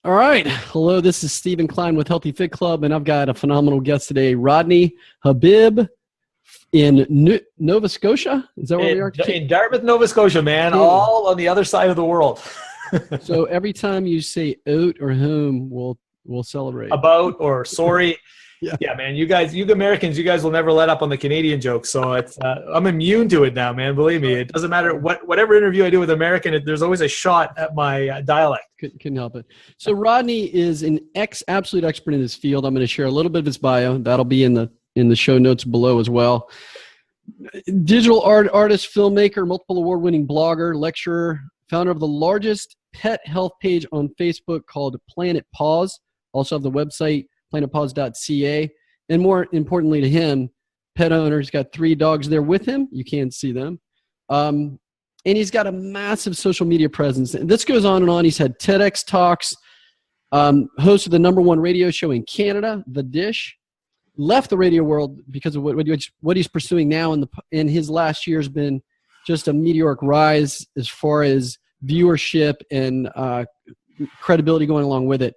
All right. Hello, this is Stephen Klein with Healthy Fit Club, and I've got a phenomenal guest today, Rodney Habib in Nova Scotia. Is that where we are? In Dartmouth, Nova Scotia, man, Yeah. all on the other side of the world. So every time you say out or home, we'll celebrate. About or sorry. Yeah. Yeah, man, you Americans, you guys will never let up on the Canadian jokes. So I'm immune to it now, man. Believe me, it doesn't matter whatever interview I do with American, there's always a shot at my dialect. Couldn't help it. So Rodney is an absolute expert in his field. I'm going to share a little bit of his bio. That'll be in the show notes below as well. Digital artist, filmmaker, multiple award-winning blogger, lecturer, founder of the largest pet health page on Facebook called Planet Paws. Also have the website planetpaws.ca. And more importantly to him, pet owner's got 3 dogs there with him. You can't see them. And he's got a massive social media presence. And this goes on and on. He's had TEDx talks, host of the #1 radio show in Canada, The Dish. Left the radio world because of what he's pursuing now. In his last year has been just a meteoric rise as far as viewership and credibility going along with it.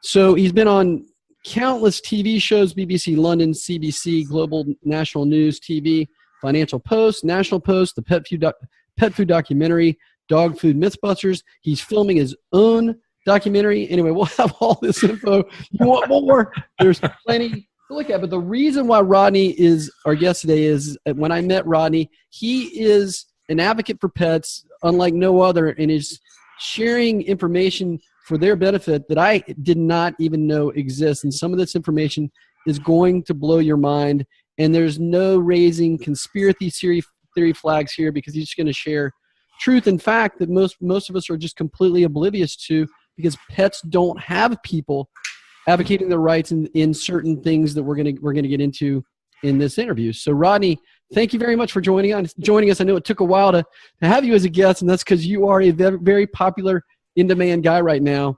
So he's been on countless TV shows, BBC London, CBC, Global National News TV, Financial Post, National Post, the Pet Food documentary, Dog Food Mythbusters. He's filming his own documentary. Anyway, we'll have all this info. You want more? There's plenty to look at. But the reason why Rodney is our guest today is when I met Rodney, he is an advocate for pets unlike no other, and is sharing information for their benefit that I did not even know exists. And some of this information is going to blow your mind. And there's no raising conspiracy theory flags here, because he's just going to share truth and fact that most of us are just completely oblivious to, because pets don't have people advocating their rights in certain things that we're going to get into in this interview. So Rodney, thank you very much for joining us. I know it took a while to have you as a guest, and that's because you are a very, very popular, in-demand guy right now.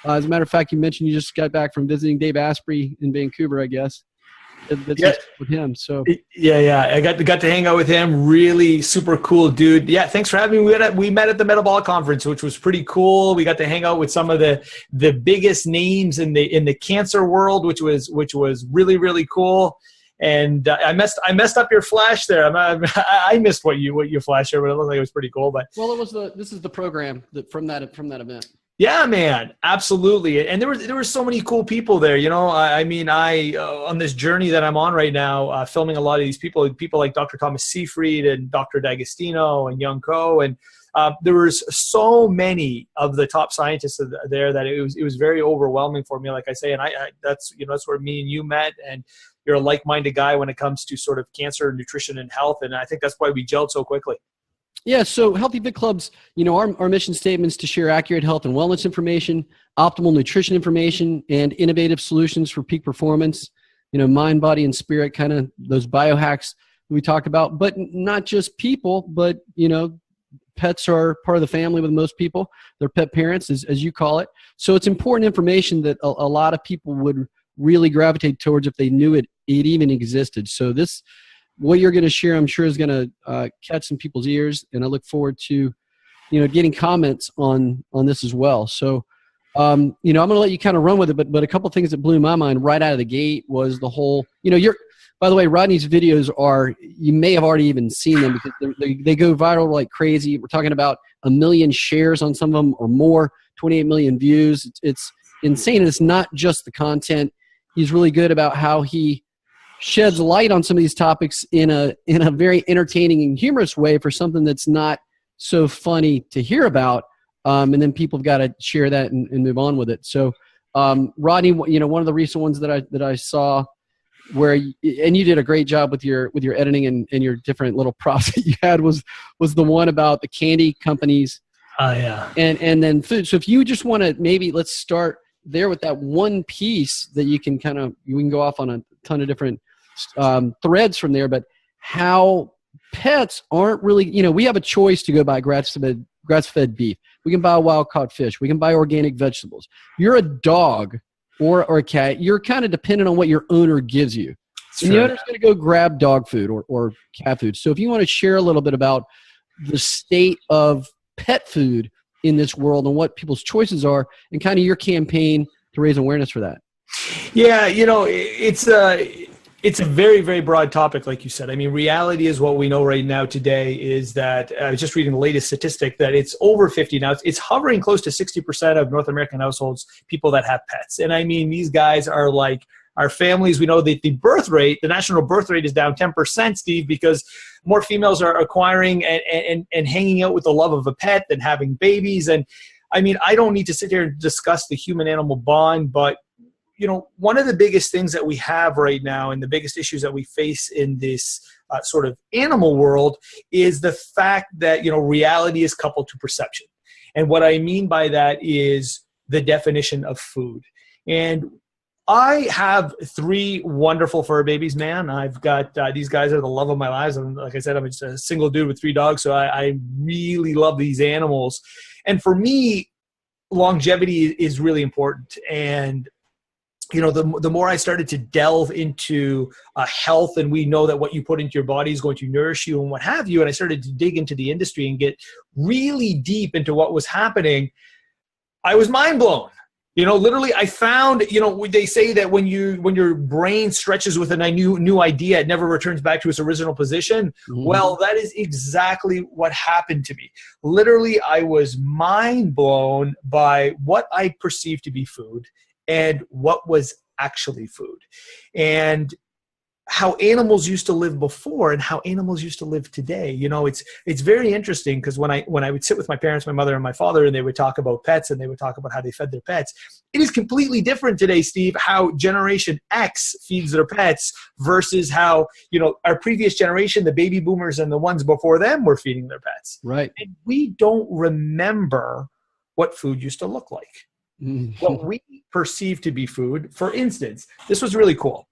As a matter of fact, you mentioned you just got back from visiting Dave Asprey in Vancouver, I guess. Yeah. With him. So yeah, I got to hang out with him. Really super cool dude. Yeah, thanks for having me. We met at the Metabolic Conference, which was pretty cool. We got to hang out with some of the biggest names in the cancer world, which was really, really cool. And I messed up your flash there. I missed what you flashed there, but it looked like it was pretty cool. But this is the program from that event. Yeah, man, absolutely. And there were so many cool people there. You know, I on this journey that I'm on right now, filming a lot of these people like Dr. Thomas Seyfried and Dr. D'Agostino and Young Ko, and there was so many of the top scientists there that it was very overwhelming for me. Like I say, and that's where me and you met, and you're a like-minded guy when it comes to sort of cancer, nutrition, and health, and I think that's why we gelled so quickly. Yeah, so Healthy Fit Club's, our mission statement is to share accurate health and wellness information, optimal nutrition information, and innovative solutions for peak performance, mind, body, and spirit, kind of those biohacks we talk about. But not just people, but, pets are part of the family with most people. They're pet parents, as you call it. So it's important information that a lot of people would really gravitate towards if they knew it even existed. So what you're going to share, I'm sure, is going to catch some people's ears, and I look forward to, getting comments on this as well. So, I'm going to let you kind of run with it, but a couple of things that blew my mind right out of the gate was the whole, by the way, Rodney's videos you may have already even seen them, because they go viral like crazy. We're talking about 1 million shares on some of them or more, 28 million views. It's insane. And it's not just the content. He's really good about how he sheds light on some of these topics in a very entertaining and humorous way for something that's not so funny to hear about. And then people have got to share that and move on with it. So, Rodney, one of the recent ones that I saw and you did a great job with your editing and your different little props that you had was the one about the candy companies. Oh yeah. And then food. So if you just want to, maybe let's start there with that one piece that we can go off on a ton of different threads from there, but how pets aren't really, we have a choice to go buy grass-fed beef. We can buy wild-caught fish. We can buy organic vegetables. You're a dog or a cat. You're kind of dependent on what your owner gives you. And the owner's going to go grab dog food or cat food. So if you want to share a little bit about the state of pet food in this world and what people's choices are, and kind of your campaign to raise awareness for that. Yeah, it's a very, very broad topic, like you said. I mean, reality is what we know right now today is that I was just reading the latest statistic that it's over 50 now. It's hovering close to 60% of North American households, people that have pets. And I mean, these guys are like our families. We know that the birth rate, the national birth rate is down 10%, Steve, because more females are acquiring and hanging out with the love of a pet than having babies. And I mean, I don't need to sit here and discuss the human-animal bond, but one of the biggest things that we have right now and the biggest issues that we face in this sort of animal world is the fact that, reality is coupled to perception. And what I mean by that is the definition of food. And I have 3 wonderful fur babies, man. I've got these guys are the love of my lives. And like I said, I'm just a single dude with 3 dogs. So I really love these animals. And for me, longevity is really important. And the more I started to delve into health, and we know that what you put into your body is going to nourish you and what have you, and I started to dig into the industry and get really deep into what was happening, I was mind blown. Literally, I found, they say that when your brain stretches with a new idea, it never returns back to its original position. Mm-hmm. Well, that is exactly what happened to me. Literally, I was mind blown by what I perceived to be food and what was actually food, and how animals used to live before and how animals used to live today. It's very interesting because when I would sit with my parents, my mother and my father, and they would talk about pets and they would talk about how they fed their pets, it is completely different today, Steve, how Generation X feeds their pets versus how, our previous generation, the baby boomers and the ones before them, were feeding their pets. Right. And we don't remember what food used to look like. What we perceive to be food. For instance, this was really cool.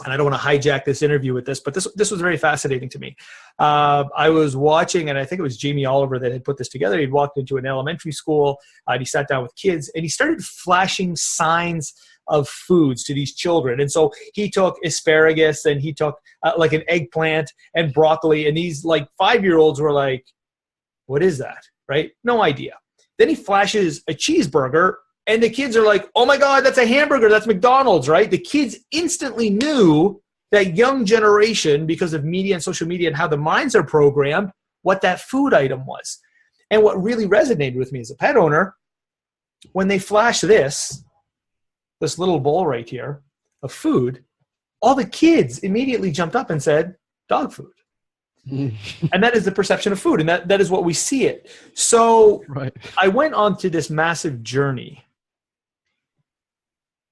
And I don't want to hijack this interview with this, but this was very fascinating to me. I was watching, and I think it was Jamie Oliver that had put this together. He'd walked into an elementary school, and he sat down with kids, and he started flashing signs of foods to these children. And so he took asparagus, and he took like an eggplant and broccoli, and these like 5-year-olds were like, what is that? Right? No idea. Then he flashes a cheeseburger, and the kids are like, oh my God, that's a hamburger. That's McDonald's, right? The kids instantly knew, that young generation, because of media and social media and how the minds are programmed, what that food item was. And what really resonated with me as a pet owner, when they flashed this little bowl right here of food, all the kids immediately jumped up and said, dog food. And that is the perception of food, and that is what we see it. So right. I went on to this massive journey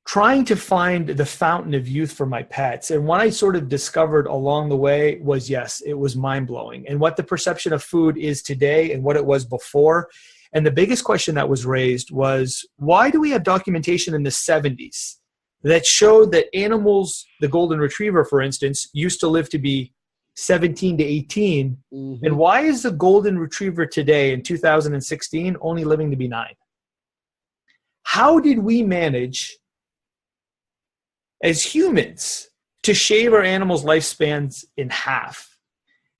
trying to find the fountain of youth for my pets. And what I sort of discovered along the way was, yes, it was mind-blowing. And what the perception of food is today and what it was before. And the biggest question that was raised was, why do we have documentation in the 70s that showed that animals, the golden retriever, for instance, used to live to be 17 to 18. Mm-hmm. And why is the golden retriever today in 2016 only living to be 9? How did we manage as humans to shave our animals' lifespans in half?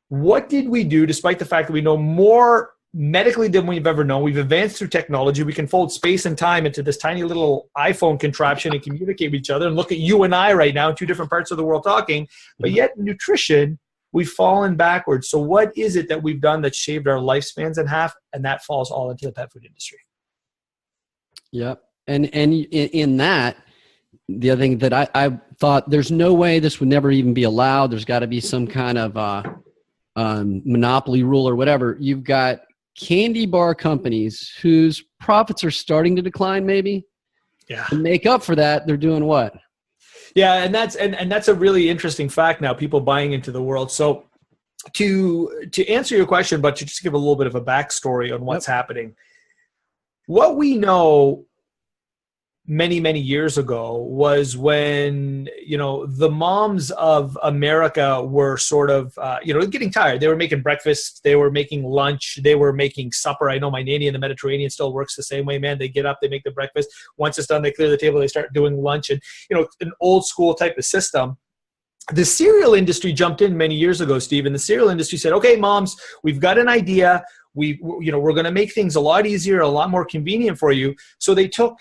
What did we do, despite the fact that we know more medically than we've ever known? We've advanced through technology. We can fold space and time into this tiny little iPhone contraption and communicate with each other. And look at you and I right now in 2 different parts of the world talking. But yet nutrition, we've fallen backwards. So what is it that we've done that shaved our lifespans in half? And that falls all into the pet food industry. Yep. And in that, the other thing that I thought, there's no way this would never even be allowed. There's got to be some kind of monopoly rule or whatever. You've got candy bar companies whose profits are starting to decline, maybe. Yeah. To make up for that, they're doing what? Yeah, and that's a really interesting fact now, people buying into the world. So to answer your question, but to just give a little bit of a backstory on what's happening, what we know many, many years ago was when, the moms of America were sort of, getting tired. They were making breakfast. They were making lunch. They were making supper. I know my nanny in the Mediterranean still works the same way, man. They get up, they make the breakfast. Once it's done, they clear the table, they start doing lunch, and, an old school type of system. The cereal industry jumped in many years ago, Steve, and the cereal industry said, okay, moms, we've got an idea. we're going to make things a lot easier, a lot more convenient for you. So they took,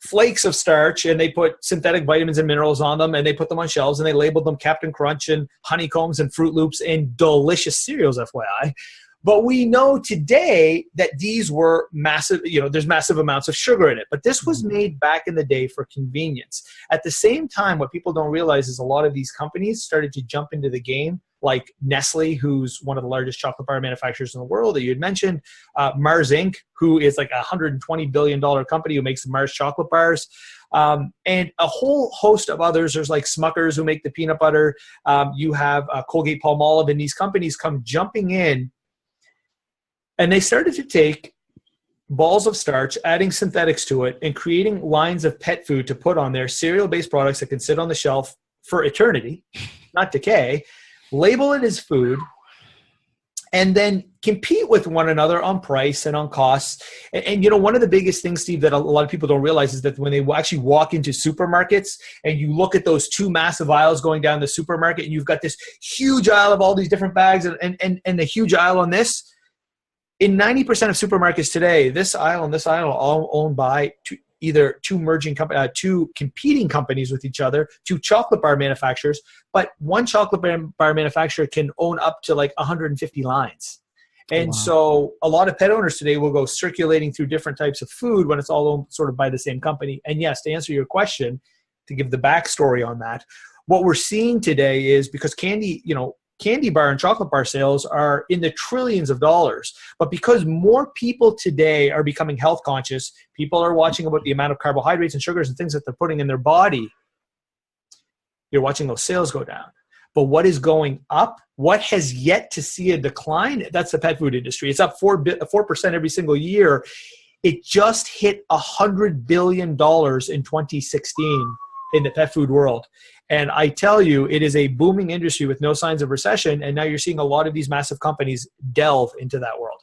flakes of starch and they put synthetic vitamins and minerals on them, and they put them on shelves, and they labeled them Captain Crunch and Honeycombs and Fruit Loops and delicious cereals, FYI. But we know today that these were massive, there's massive amounts of sugar in it. But this was made back in the day for convenience. At the same time, what people don't realize is a lot of these companies started to jump into the game, like Nestle, who's one of the largest chocolate bar manufacturers in the world that you had mentioned, Mars Inc., who is like a $120 billion company who makes the Mars chocolate bars, and a whole host of others. There's like Smuckers who make the peanut butter. You have Colgate-Palmolive, and these companies come jumping in. And they started to take balls of starch, adding synthetics to it, and creating lines of pet food to put on their cereal-based products that can sit on the shelf for eternity, not decay, label it as food, and then compete with one another on price and on costs. And one of the biggest things, Steve, that a lot of people don't realize is that when they actually walk into supermarkets and you look at those two massive aisles going down the supermarket, and you've got this huge aisle of all these different bags and the huge aisle on this, in 90% of supermarkets today, this aisle and this aisle are all owned by two competing companies with each other, two chocolate bar manufacturers, but one chocolate bar manufacturer can own up to like 150 lines. And wow. So a lot of pet owners today will go circulating through different types of food when it's all owned sort of by the same company. And yes, to answer your question, to give the backstory on that, what we're seeing today is because candy bar and chocolate bar sales are in the trillions of dollars. But because more people today are becoming health conscious, people are watching about the amount of carbohydrates and sugars and things that they're putting in their body, you're watching those sales go down. But what is going up, what has yet to see a decline, that's the pet food industry. It's up 4% every single year. It just hit $100 billion in 2016 in the pet food world. And I tell you, it is a booming industry with no signs of recession. And now you're seeing a lot of these massive companies delve into that world.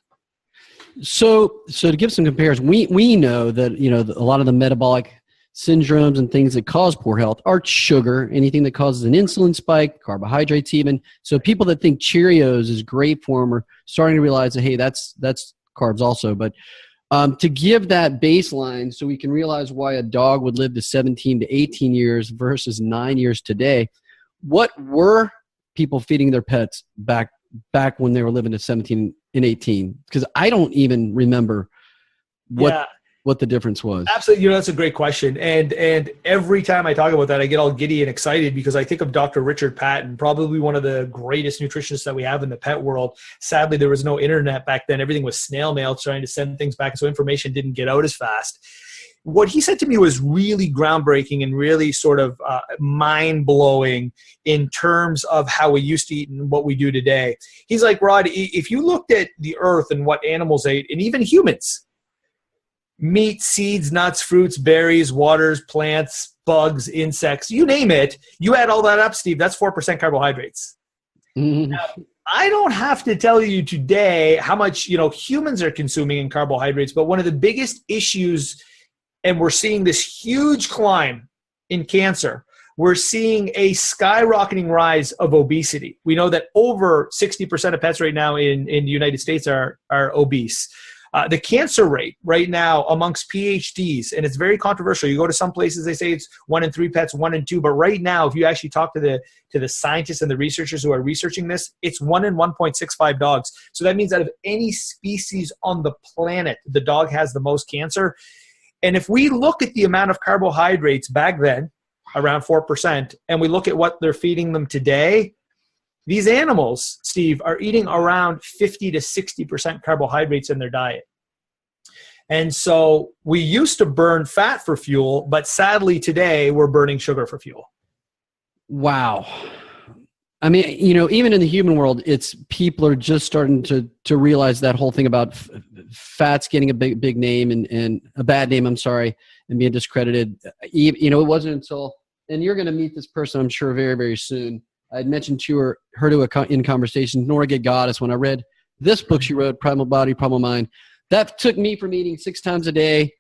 So to give some comparison, we know that, a lot of the metabolic syndromes and things that cause poor health are sugar, anything that causes an insulin spike, carbohydrates even. So people that think Cheerios is great for them are starting to realize that, hey, that's carbs also. But to give that baseline so we can realize why a dog would live to 17 to 18 years versus 9 years today, what were people feeding their pets back when they were living to 17 and 18? Because I don't even remember what the difference was. Absolutely. That's a great question. And every time I talk about that, I get all giddy and excited because I think of Dr. Richard Patton, probably one of the greatest nutritionists that we have in the pet world. Sadly, there was no internet back then. Everything was snail mail, trying to send things back, so information didn't get out as fast. What he said to me was really groundbreaking and really sort of mind-blowing in terms of how we used to eat and what we do today. He's like, Rod, if you looked at the earth and what animals ate, and even humans, meat, seeds, nuts, fruits, berries, waters, plants, bugs, insects, you name it, you add all that up, Steve, that's 4% carbohydrates. Mm-hmm. Now, I don't have to tell you today how much humans are consuming in carbohydrates, but one of the biggest issues, and we're seeing this huge climb in cancer, we're seeing a skyrocketing rise of obesity. We know that over 60% of pets right now in the United States are obese. The cancer rate right now amongst PhDs, and it's very controversial. You go to some places, they say it's 1 in 3 pets, 1 in 2. But right now, if you actually talk to the scientists and the researchers who are researching this, it's 1 in 1.65 dogs. So that means that of any species on the planet, the dog has the most cancer. And if we look at the amount of carbohydrates back then, around 4%, and we look at what they're feeding them today, these animals, Steve, are eating around 50 to 60% carbohydrates in their diet. And so we used to burn fat for fuel, but sadly today we're burning sugar for fuel. Wow. I mean, even in the human world, people are just starting to realize that whole thing about fats getting a big name and a bad name, and being discredited. It wasn't until, and you're going to meet this person, I'm sure, very, very soon. I'd mentioned to her in conversation, Nora Gedgaudas, when I read this book she wrote, Primal Body, Primal Mind. That took me from eating 6 times a day,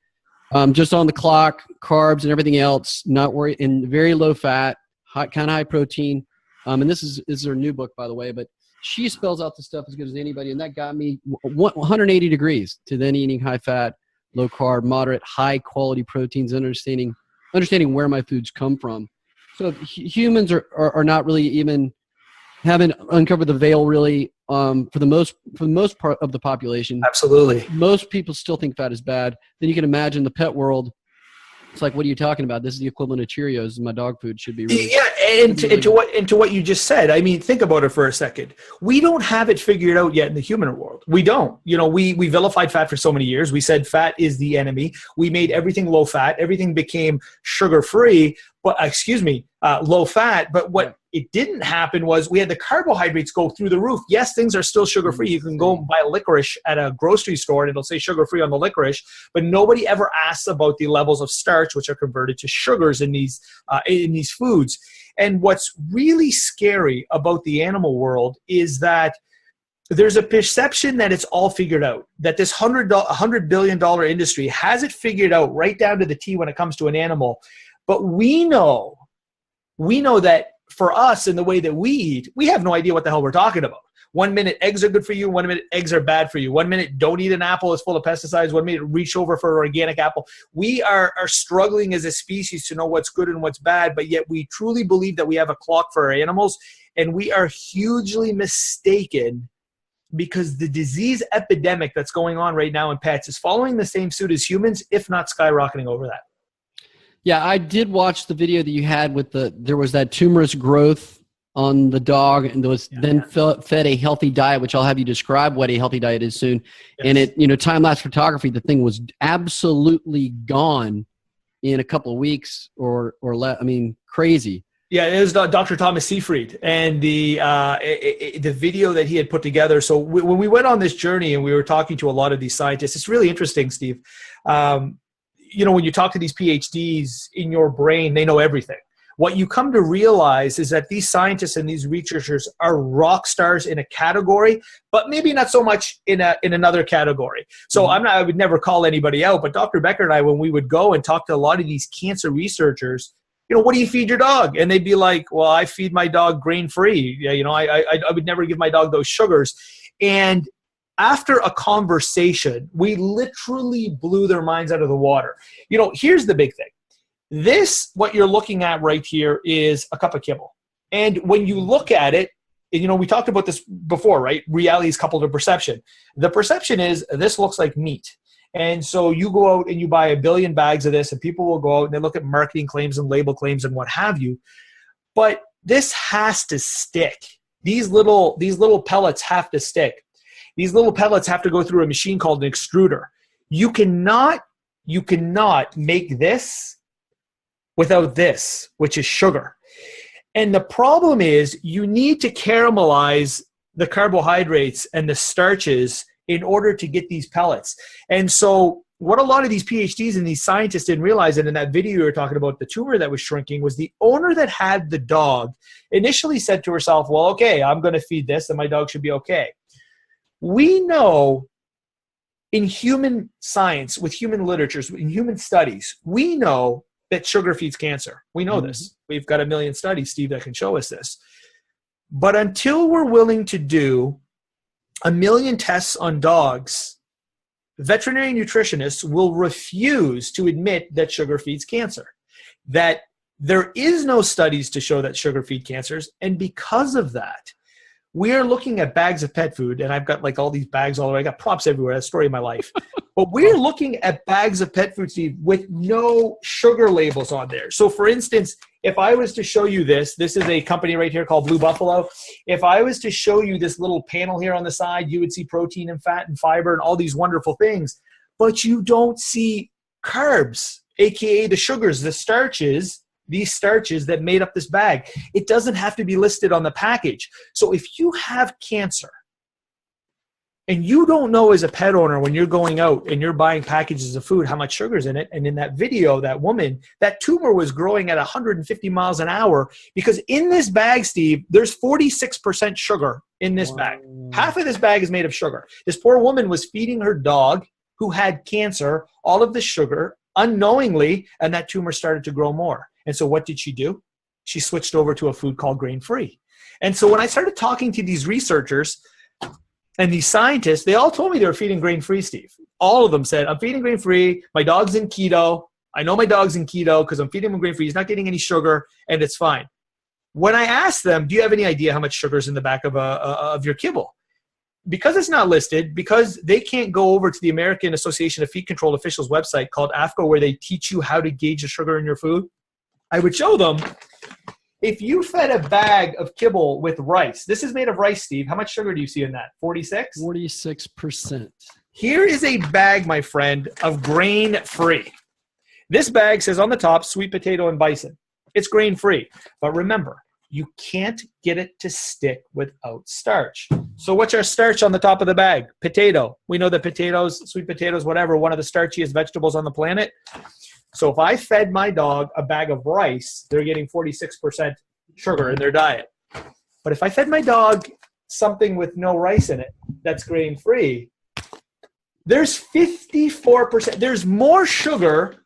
just on the clock, carbs and everything else, not worried, and very low fat, kind of high protein. And this is her new book, by the way, but she spells out the stuff as good as anybody, and that got me 180 degrees to then eating high fat, low carb, moderate, high quality proteins, understanding where my foods come from. So humans are not really even haven't uncovered the veil really for the most part of the population. Absolutely. Most people still think fat is bad. Then you can imagine the pet world. It's like, what are you talking about? This is the equivalent of Cheerios. My dog food should be really. Yeah, and to what you just said. I mean, think about it for a second. We don't have it figured out yet in the human world. We don't. You know, we vilified fat for so many years. We said fat is the enemy. We made everything low fat. Everything became sugar free. But low fat. But what it didn't happen was we had the carbohydrates go through the roof. Yes, things are still sugar free. You can go and buy licorice at a grocery store and it'll say sugar free on the licorice. But nobody ever asks about the levels of starch which are converted to sugars in these foods. And what's really scary about the animal world is that there's a perception that it's all figured out, that this $100 billion industry has it figured out right down to the T when it comes to an animal. But we know that for us in the way that we eat, we have no idea what the hell we're talking about. 1 minute eggs are good for you. 1 minute eggs are bad for you. 1 minute don't eat an apple, it's full of pesticides. 1 minute reach over for an organic apple. We are struggling as a species to know what's good and what's bad, but yet we truly believe that we have a clock for our animals, and we are hugely mistaken because the disease epidemic that's going on right now in pets is following the same suit as humans, if not skyrocketing over that. Yeah, I did watch the video that you had with there was that tumorous growth on the dog, and there was then fed a healthy diet, which I'll have you describe what a healthy diet is soon. Yes. And it, time-lapse photography, the thing was absolutely gone in a couple of weeks or less. I mean, crazy. Yeah, it was Dr. Thomas Seyfried, and the video that he had put together. So when we went on this journey and we were talking to a lot of these scientists, it's really interesting, Steve. When you talk to these PhDs, in your brain, they know everything. What you come to realize is that these scientists and these researchers are rock stars in a category, but maybe not so much in another category. So I would never call anybody out, but Dr. Becker and I, when we would go and talk to a lot of these cancer researchers, what do you feed your dog? And they'd be like, well, I feed my dog grain-free. Yeah, I would never give my dog those sugars. And after a conversation, we literally blew their minds out of the water. Here's the big thing. What you're looking at right here is a cup of kibble. And when you look at it, we talked about this before, right? Reality is coupled to perception. The perception is this looks like meat. And so you go out and you buy 1 billion bags of this, and people will go out and they look at marketing claims and label claims and what have you. But this has to stick. These little pellets have to stick. These little pellets have to go through a machine called an extruder. You cannot make this without this, which is sugar. And the problem is you need to caramelize the carbohydrates and the starches in order to get these pellets. And so what a lot of these PhDs and these scientists didn't realize, and in that video you were talking about the tumor that was shrinking, was the owner that had the dog initially said to herself, well, okay, I'm going to feed this and my dog should be okay. We know in human science, with human literatures, in human studies, we know that sugar feeds cancer. We know this. We've got 1 million studies, Steve, that can show us this. But until we're willing to do 1 million tests on dogs, veterinary nutritionists will refuse to admit that sugar feeds cancer, that there is no studies to show that sugar feed cancers. And because of that, we are looking at bags of pet food, and I've got like all these bags all the way. I got props everywhere. That's the story of my life. But we're looking at bags of pet food, Steve, with no sugar labels on there. So for instance, if I was to show you this is a company right here called Blue Buffalo. If I was to show you this little panel here on the side, you would see protein and fat and fiber and all these wonderful things, but you don't see carbs, AKA the sugars, the starches, these starches that made up this bag. It doesn't have to be listed on the package. So if you have cancer and you don't know as a pet owner when you're going out and you're buying packages of food how much sugar's in it, and in that video, that woman, that tumor was growing at 150 miles an hour because in this bag, Steve, there's 46% sugar in this bag. Half of this bag is made of sugar. This poor woman was feeding her dog who had cancer all of the sugar unknowingly, and that tumor started to grow more. And so what did she do? she switched over to a food called grain-free. And so when I started talking to these researchers and these scientists, they all told me they were feeding grain-free, Steve. All of them said, I'm feeding grain-free. My dog's in keto. I know my dog's in keto because I'm feeding him grain-free. He's not getting any sugar, and it's fine. When I asked them, do you have any idea how much sugar is in the back of your kibble? Because it's not listed, because they can't go over to the American Association of Feed Control Officials website called AAFCO, where they teach you how to gauge the sugar in your food, I would show them, if you fed a bag of kibble with rice, this is made of rice, Steve, how much sugar do you see in that? 46? 46%. Here is a bag, my friend, of grain-free. This bag says on the top, sweet potato and bison. It's grain-free. But remember, you can't get it to stick without starch. So what's our starch on the top of the bag? Potato. We know that potatoes, sweet potatoes, whatever, one of the starchiest vegetables on the planet. So if I fed my dog a bag of rice, they're getting 46% sugar in their diet. But if I fed my dog something with no rice in it, that's grain-free, there's 54%. There's more sugar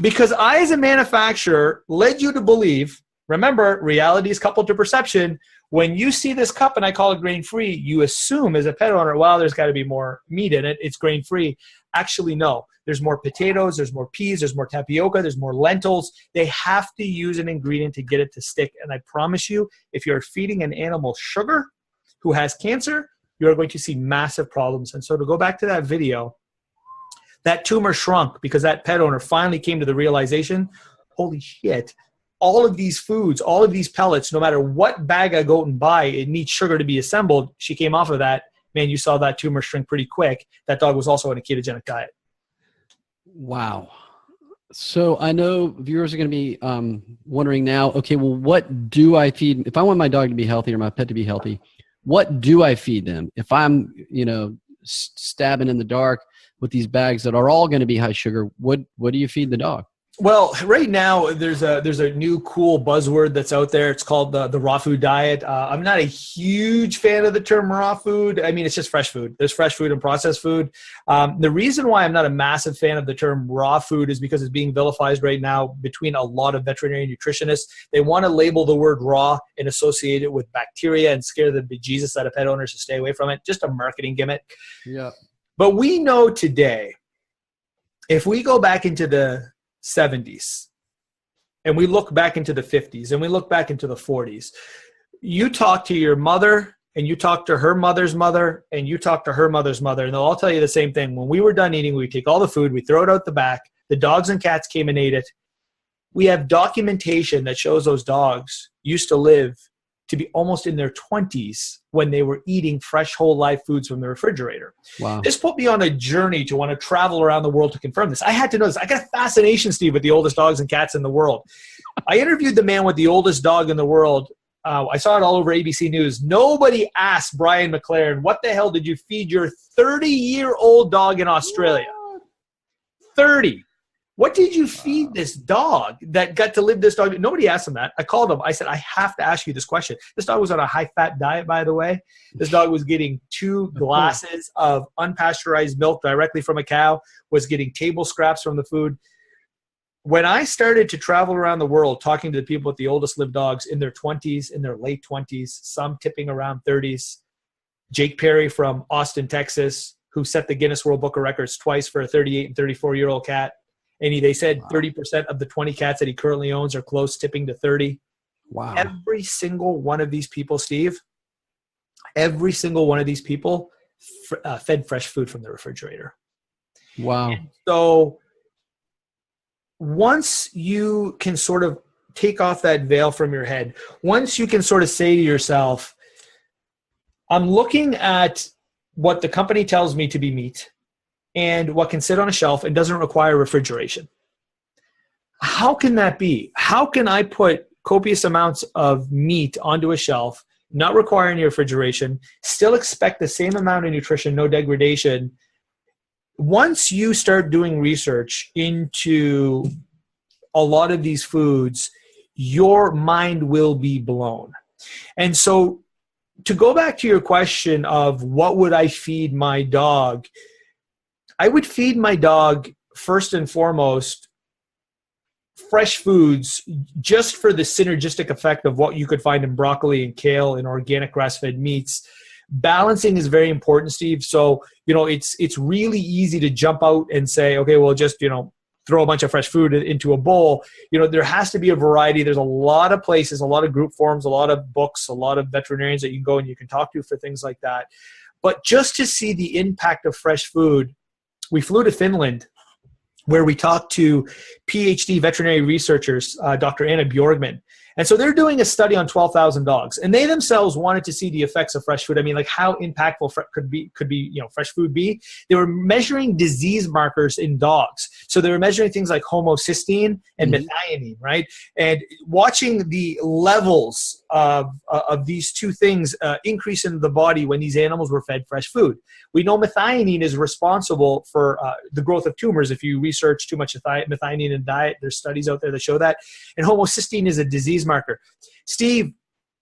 because I, as a manufacturer, led you to believe, remember, reality is coupled to perception. When you see this cup and I call it grain-free, you assume as a pet owner, well, there's got to be more meat in it. It's grain-free. Actually, no. There's more potatoes. There's more peas. There's more tapioca. There's more lentils. They have to use an ingredient to get it to stick. And I promise you, if you're feeding an animal sugar who has cancer, you're going to see massive problems. And so to go back to that video, that tumor shrunk because that pet owner finally came to the realization, holy shit, all of these foods, all of these pellets, no matter what bag I go out and buy, it needs sugar to be assembled. She came off of that. Man, you saw that tumor shrink pretty quick. That dog was also on a ketogenic diet. Wow. So I know viewers are going to be wondering now, okay, well, what do I feed? If I want my dog to be healthy or my pet to be healthy, what do I feed them? If I'm, stabbing in the dark with these bags that are all going to be high sugar, what do you feed the dog? Well, right now there's a new cool buzzword that's out there. It's called the raw food diet. I'm not a huge fan of the term raw food. I mean, it's just fresh food. There's fresh food and processed food. The reason why I'm not a massive fan of the term raw food is because it's being vilified right now between a lot of veterinary nutritionists. They want to label the word raw and associate it with bacteria and scare the bejesus out of pet owners to stay away from it. Just a marketing gimmick. Yeah. But we know today, if we go back into the 70s and we look back into the 50s and we look back into the 40s, you talk to your mother and you talk to her mother's mother and you talk to her mother's mother, and they'll all tell you the same thing. When we were done eating, we take all the food, we throw it out the back, the dogs and cats came and ate it. We have documentation that shows those dogs used to live to be almost in their 20s when they were eating fresh, whole live foods from the refrigerator. Wow. This put me on a journey to want to travel around the world to confirm this. I had to know this. I got a fascination, Steve, with the oldest dogs and cats in the world. I interviewed the man with the oldest dog in the world. I saw it all over ABC News. Nobody asked Brian McLaren, what the hell did you feed your 30-year-old dog in Australia? 30. What did you feed this dog that got to live this dog? Nobody asked him that. I called him. I said, I have to ask you this question. This dog was on a high-fat diet, by the way. This dog was getting 2 glasses of unpasteurized milk directly from a cow, was getting table scraps from the food. When I started to travel around the world talking to the people with the oldest lived dogs in their 20s, in their late 20s, some tipping around 30s, Jake Perry from Austin, Texas, who set the Guinness World Book of Records twice for a 38 and 34-year-old cat. And they said 30% of the 20 cats that he currently owns are close, tipping to 30. Wow. Every single one of these people, Steve, every single one of these people fed fresh food from the refrigerator. Wow. And so once you can sort of take off that veil from your head, once you can sort of say to yourself, I'm looking at what the company tells me to be meat and what can sit on a shelf and doesn't require refrigeration. How can that be? How can I put copious amounts of meat onto a shelf, not require any refrigeration, still expect the same amount of nutrition, no degradation? Once you start doing research into a lot of these foods, your mind will be blown. And so to go back to your question of what would I feed my dog, I would feed my dog, first and foremost, fresh foods just for the synergistic effect of what you could find in broccoli and kale and organic grass-fed meats. Balancing is very important, Steve. So, it's really easy to jump out and say, okay, well, just, throw a bunch of fresh food into a bowl. There has to be a variety. There's a lot of places, a lot of group forums, a lot of books, a lot of veterinarians that you can go and you can talk to for things like that. But just to see the impact of fresh food, we flew to Finland, where we talked to PhD veterinary researchers, Dr. Anna Bjorgman. And so they're doing a study on 12,000 dogs, and they themselves wanted to see the effects of fresh food. I mean, like how impactful could be fresh food be? They were measuring disease markers in dogs. So they were measuring things like homocysteine and methionine, right? And watching the levels of these two things increase in the body when these animals were fed fresh food. We know methionine is responsible for the growth of tumors. If you research too much methionine in diet, there's studies out there that show that. And homocysteine is a disease marker. Steve,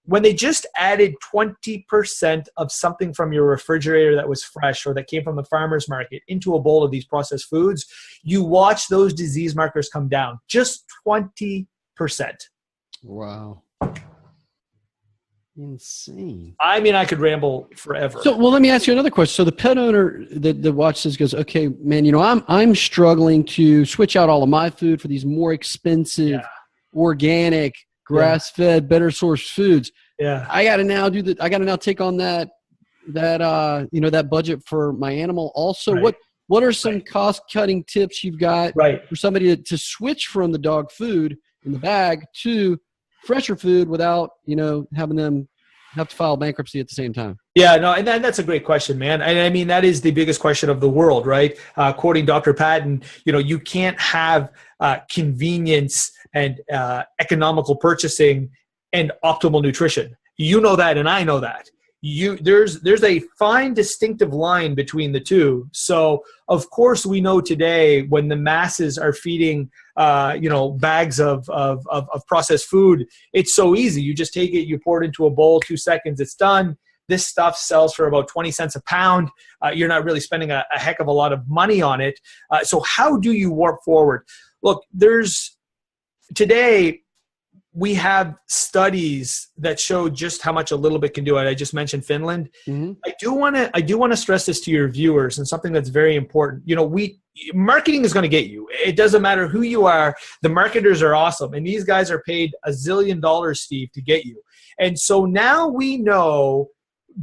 when they just added 20% of something from your refrigerator that was fresh or that came from the farmer's market into a bowl of these processed foods, you watch those disease markers come down. Just 20%. Wow. Insane. I mean, I could ramble forever. So, well, let me ask you another question. So the pet owner that watches this goes, okay, man, I'm struggling to switch out all of my food for these more expensive, organic, grass-fed, better sourced foods. Yeah. I got to now take on that budget for my animal. Also, Right. what are some cost-cutting tips you've got for somebody to switch from the dog food in the bag to fresher food without, having them have to file bankruptcy at the same time? Yeah, no, and that's a great question, man. And I mean, that is the biggest question of the world, right? Quoting Dr. Patton, you can't have convenience and economical purchasing and optimal nutrition. You know that, and I know that. There's a fine distinctive line between the two. So of course we know today when the masses are feeding bags of processed food, it's so easy. You just take it, you pour it into a bowl, 2 seconds, it's done. This stuff sells for about 20 cents a pound. You're not really spending a heck of a lot of money on it. So how do you warp forward? Look, today we have studies that show just how much a little bit can do. I just mentioned Finland. Mm-hmm. I do want to stress this to your viewers, and something that's very important. Marketing is going to get you. It doesn't matter who you are. The marketers are awesome, and these guys are paid $1 zillion, Steve, to get you. And so now we know,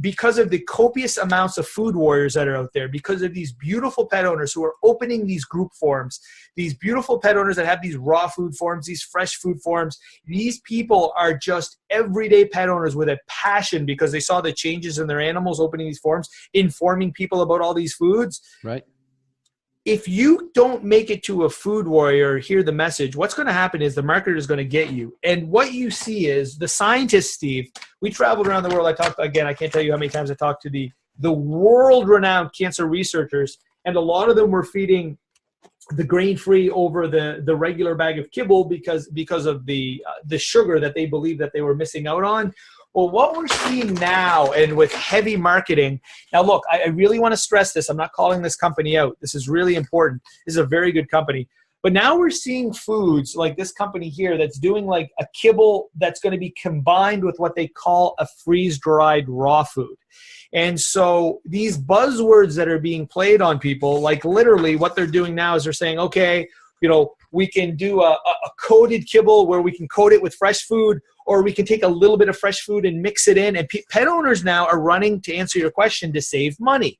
because of the copious amounts of food warriors that are out there, because of these beautiful pet owners who are opening these group forums, these beautiful pet owners that have these raw food forums, these fresh food forums, these people are just everyday pet owners with a passion because they saw the changes in their animals opening these forums, informing people about all these foods. Right. If you don't make it to a food warrior or hear the message, what's going to happen is the marketer is going to get you. And what you see is the scientists, Steve, we traveled around the world. I can't tell you how many times I talked to the world-renowned cancer researchers, and a lot of them were feeding the grain-free over the regular bag of kibble because of the sugar that they believed that they were missing out on. Well, what we're seeing now, and with heavy marketing, now look, I really want to stress this. I'm not calling this company out. This is really important. This is a very good company. But now we're seeing foods like this company here that's doing like a kibble that's going to be combined with what they call a freeze-dried raw food. And so these buzzwords that are being played on people, like literally what they're doing now is they're saying, okay, we can do a coated kibble where we can coat it with fresh food, or we can take a little bit of fresh food and mix it in. And pet owners now are running, to answer your question, to save money.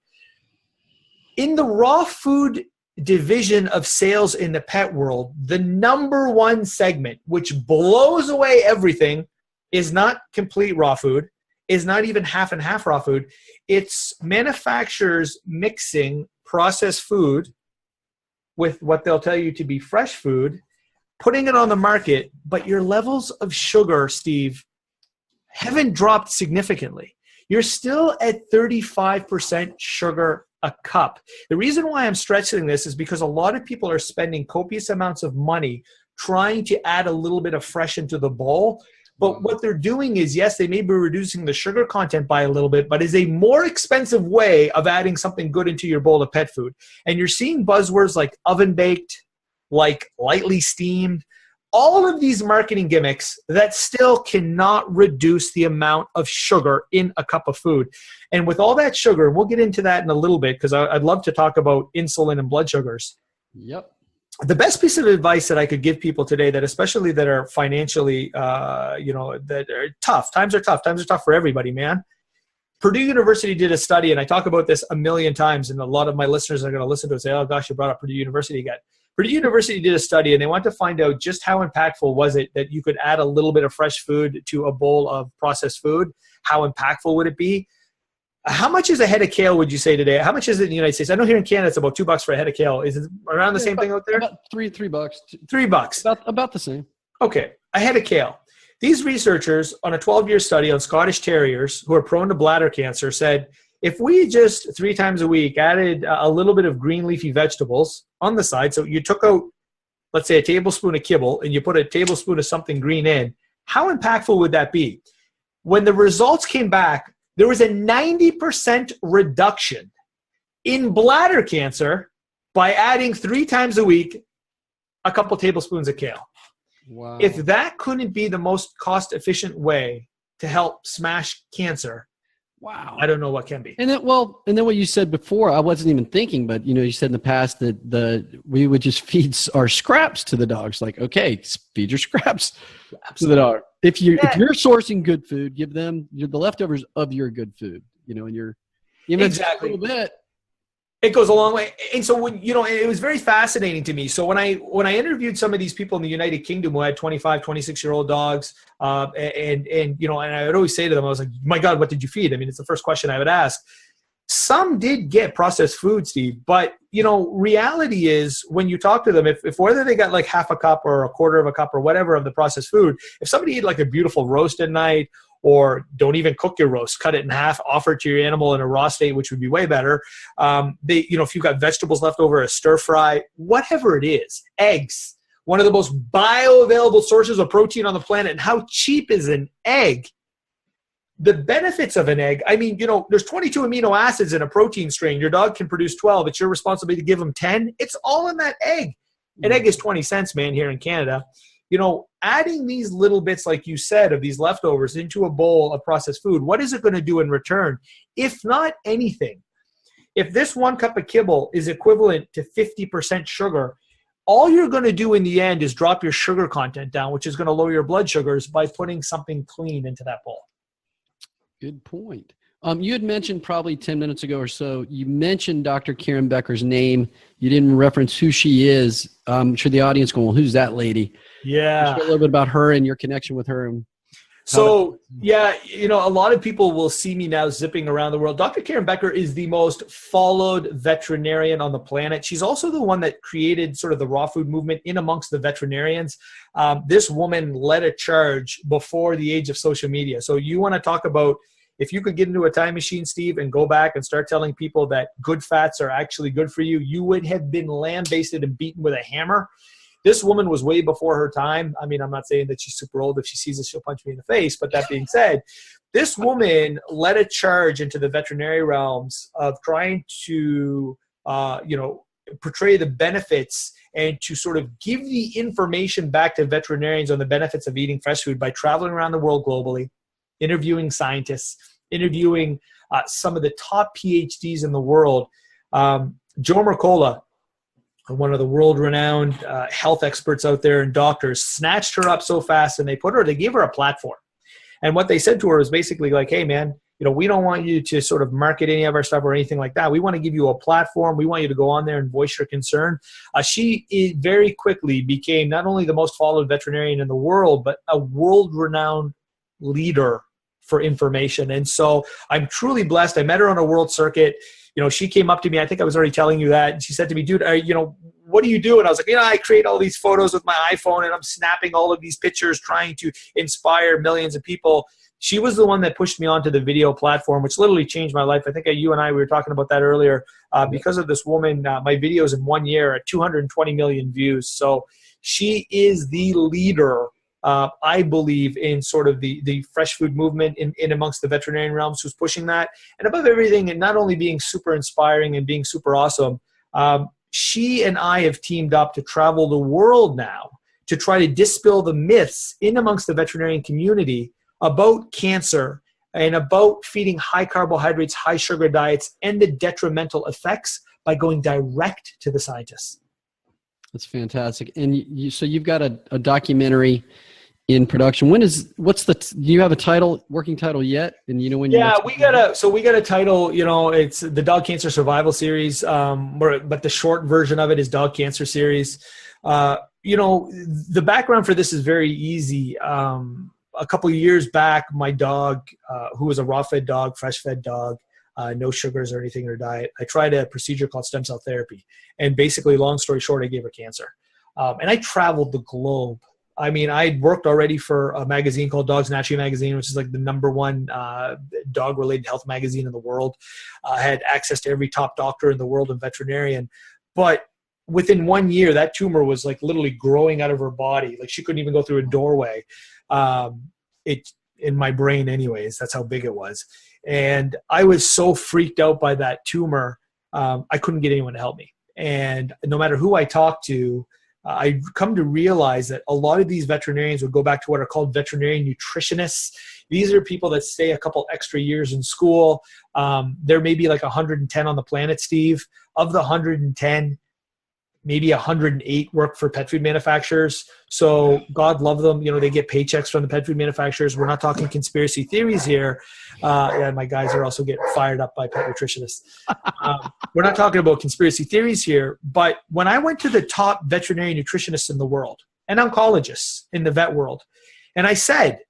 In the raw food division of sales in the pet world, the number one segment, which blows away everything, is not complete raw food, is not even half and half raw food. It's manufacturers mixing processed food with what they'll tell you to be fresh food, putting it on the market, but your levels of sugar, Steve, haven't dropped significantly. You're still at 35% sugar a cup. The reason why I'm stressing this is because a lot of people are spending copious amounts of money trying to add a little bit of fresh into the bowl. But what they're doing is, yes, they may be reducing the sugar content by a little bit, but is a more expensive way of adding something good into your bowl of pet food. And you're seeing buzzwords like oven baked, like lightly steamed, all of these marketing gimmicks that still cannot reduce the amount of sugar in a cup of food. And with all that sugar, and we'll get into that in a little bit because I'd love to talk about insulin and blood sugars. Yep. The best piece of advice that I could give people today, that especially that are financially, that are tough. Times are tough. Times are tough for everybody, man. Purdue University did a study, and I talk about this a million times, and a lot of my listeners are going to listen to it and say, oh, gosh, you brought up Purdue University again. Purdue University did a study, and they wanted to find out just how impactful was it that you could add a little bit of fresh food to a bowl of processed food. How impactful would it be? How much is a head of kale, would you say, today? How much is it in the United States? I know here in Canada it's about $2 for a head of kale. Is it around the same thing out there? About $3. $3. About the same. Okay, a head of kale. These researchers on a 12-year study on Scottish Terriers who are prone to bladder cancer said, if we just 3 times a week added a little bit of green leafy vegetables on the side, so you took out, let's say, a tablespoon of kibble and you put a tablespoon of something green in, how impactful would that be? When the results came back, there was a 90% reduction in bladder cancer by adding 3 times a week a couple tablespoons of kale. Wow. If that couldn't be the most cost-efficient way to help smash cancer, wow, I don't know what can be. And then what you said before, I wasn't even thinking, but you said in the past that we would just feed our scraps to the dogs. Like, okay, feed your scraps to the dog. If you're sourcing good food, give them the leftovers of your good food. And you're even exactly a little bit. It goes a long way. And so it was very fascinating to me. So when I interviewed some of these people in the United Kingdom who had 25, 26-year-old dogs, and I would always say to them, I was like, my God, what did you feed? I mean, it's the first question I would ask. Some did get processed food, Steve, but reality is when you talk to them, if whether they got like half a cup or a quarter of a cup or whatever of the processed food, if somebody ate like a beautiful roast at night, or don't even cook your roast, cut it in half, offer it to your animal in a raw state, which would be way better. If you've got vegetables left over, a stir fry, whatever it is, eggs, one of the most bioavailable sources of protein on the planet. And how cheap is an egg? The benefits of an egg, I mean, there's 22 amino acids in a protein strain. Your dog can produce 12. It's your responsibility to give them 10. It's all in that egg. An egg is 20 cents, man, here in Canada. Adding these little bits, like you said, of these leftovers into a bowl of processed food, what is it going to do in return? If not anything, if this 1 cup of kibble is equivalent to 50% sugar, all you're going to do in the end is drop your sugar content down, which is going to lower your blood sugars by putting something clean into that bowl. Good point. You had mentioned probably 10 minutes ago or so, you mentioned Dr. Karen Becker's name. You didn't reference who she is. I'm sure the audience going, well, who's that lady? Yeah. Share a little bit about her and your connection with her. So, a lot of people will see me now zipping around the world. Dr. Karen Becker is the most followed veterinarian on the planet. She's also the one that created sort of the raw food movement in amongst the veterinarians. This woman led a charge before the age of social media. So you want to talk about, if you could get into a time machine, Steve, and go back and start telling people that good fats are actually good for you, you would have been lambasted and beaten with a hammer. This woman was way before her time. I mean, I'm not saying that she's super old. If she sees us, she'll punch me in the face. But that being said, this woman led a charge into the veterinary realms of trying to, portray the benefits and to sort of give the information back to veterinarians on the benefits of eating fresh food by traveling around the world globally, interviewing scientists, interviewing some of the top PhDs in the world. Joe Mercola, one of the world-renowned health experts out there and doctors, snatched her up so fast, and they gave her a platform. And what they said to her was basically like, hey, man, we don't want you to sort of market any of our stuff or anything like that. We want to give you a platform. We want you to go on there and voice your concern. She very quickly became not only the most followed veterinarian in the world, but a world-renowned leader for information. And so I'm truly blessed. I met her on a world circuit. She came up to me. I think I was already telling you that. And she said to me, dude, what do you do? And I was like, I create all these photos with my iPhone and I'm snapping all of these pictures trying to inspire millions of people. She was the one that pushed me onto the video platform, which literally changed my life. I think you and I, we were talking about that earlier. Because of this woman, my videos in 1 year are 220 million views. So she is the leader, I believe, in sort of the fresh food movement in amongst the veterinarian realms, who's pushing that. And above everything, and not only being super inspiring and being super awesome, she and I have teamed up to travel the world now to try to dispel the myths in amongst the veterinarian community about cancer and about feeding high carbohydrates, high sugar diets, and the detrimental effects by going direct to the scientists. That's fantastic. And so you've got a documentary in production. Do you have a title, working title yet? And you know when? Yeah, we got a title. You know, it's the Dog Cancer Survival Series. But the short version of it is Dog Cancer Series. You know, the background for this is very easy. A couple of years back, my dog, who was a raw-fed dog, fresh-fed dog, no sugars or anything in her diet, I tried a procedure called stem cell therapy. And basically, long story short, I gave her cancer. And I traveled the globe. I mean, I'd worked already for a magazine called Dogs Naturally Magazine, which is like the #1 dog-related health magazine in the world. I had access to every top doctor in the world and veterinarian. But within 1 year, that tumor was like literally growing out of her body. Like she couldn't even go through a doorway. In my brain anyways, that's how big it was. And I was so freaked out by that tumor, I couldn't get anyone to help me. And no matter who I talked to, I come to realize that a lot of these veterinarians would go back to what are called veterinarian nutritionists. These are people that stay a couple extra years in school. There may be like 110 on the planet, Steve. Of the 110, maybe 108 work for pet food manufacturers. So God love them. You know, they get paychecks from the pet food manufacturers. We're not talking conspiracy theories here. And my guys are also getting fired up by pet nutritionists. We're not talking about conspiracy theories here. But when I went to the top veterinary nutritionists in the world and oncologists in the vet world, and I said,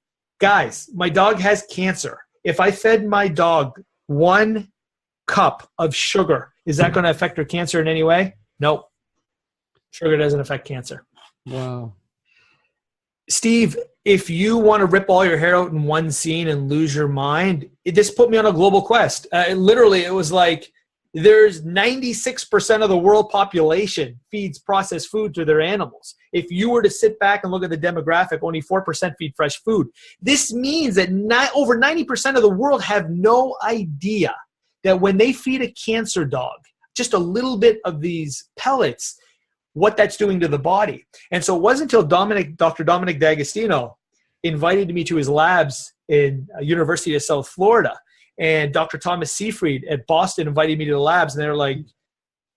guys, my dog has cancer. If I fed my dog 1 cup of sugar, is that going to affect her cancer in any way? Nope. Sugar doesn't affect cancer. Wow. Steve, if you want to rip all your hair out in one scene and lose your mind, this put me on a global quest. Literally, it was like there's 96% of the world population feeds processed food to their animals. If you were to sit back and look at the demographic, only 4% feed fresh food. This means that over 90% of the world have no idea that when they feed a cancer dog, just a little bit of these pellets, what that's doing to the body. And so it wasn't until Dr. Dominic D'Agostino invited me to his labs in University of South Florida, and Dr. Thomas Seyfried at Boston invited me to the labs, and they're like,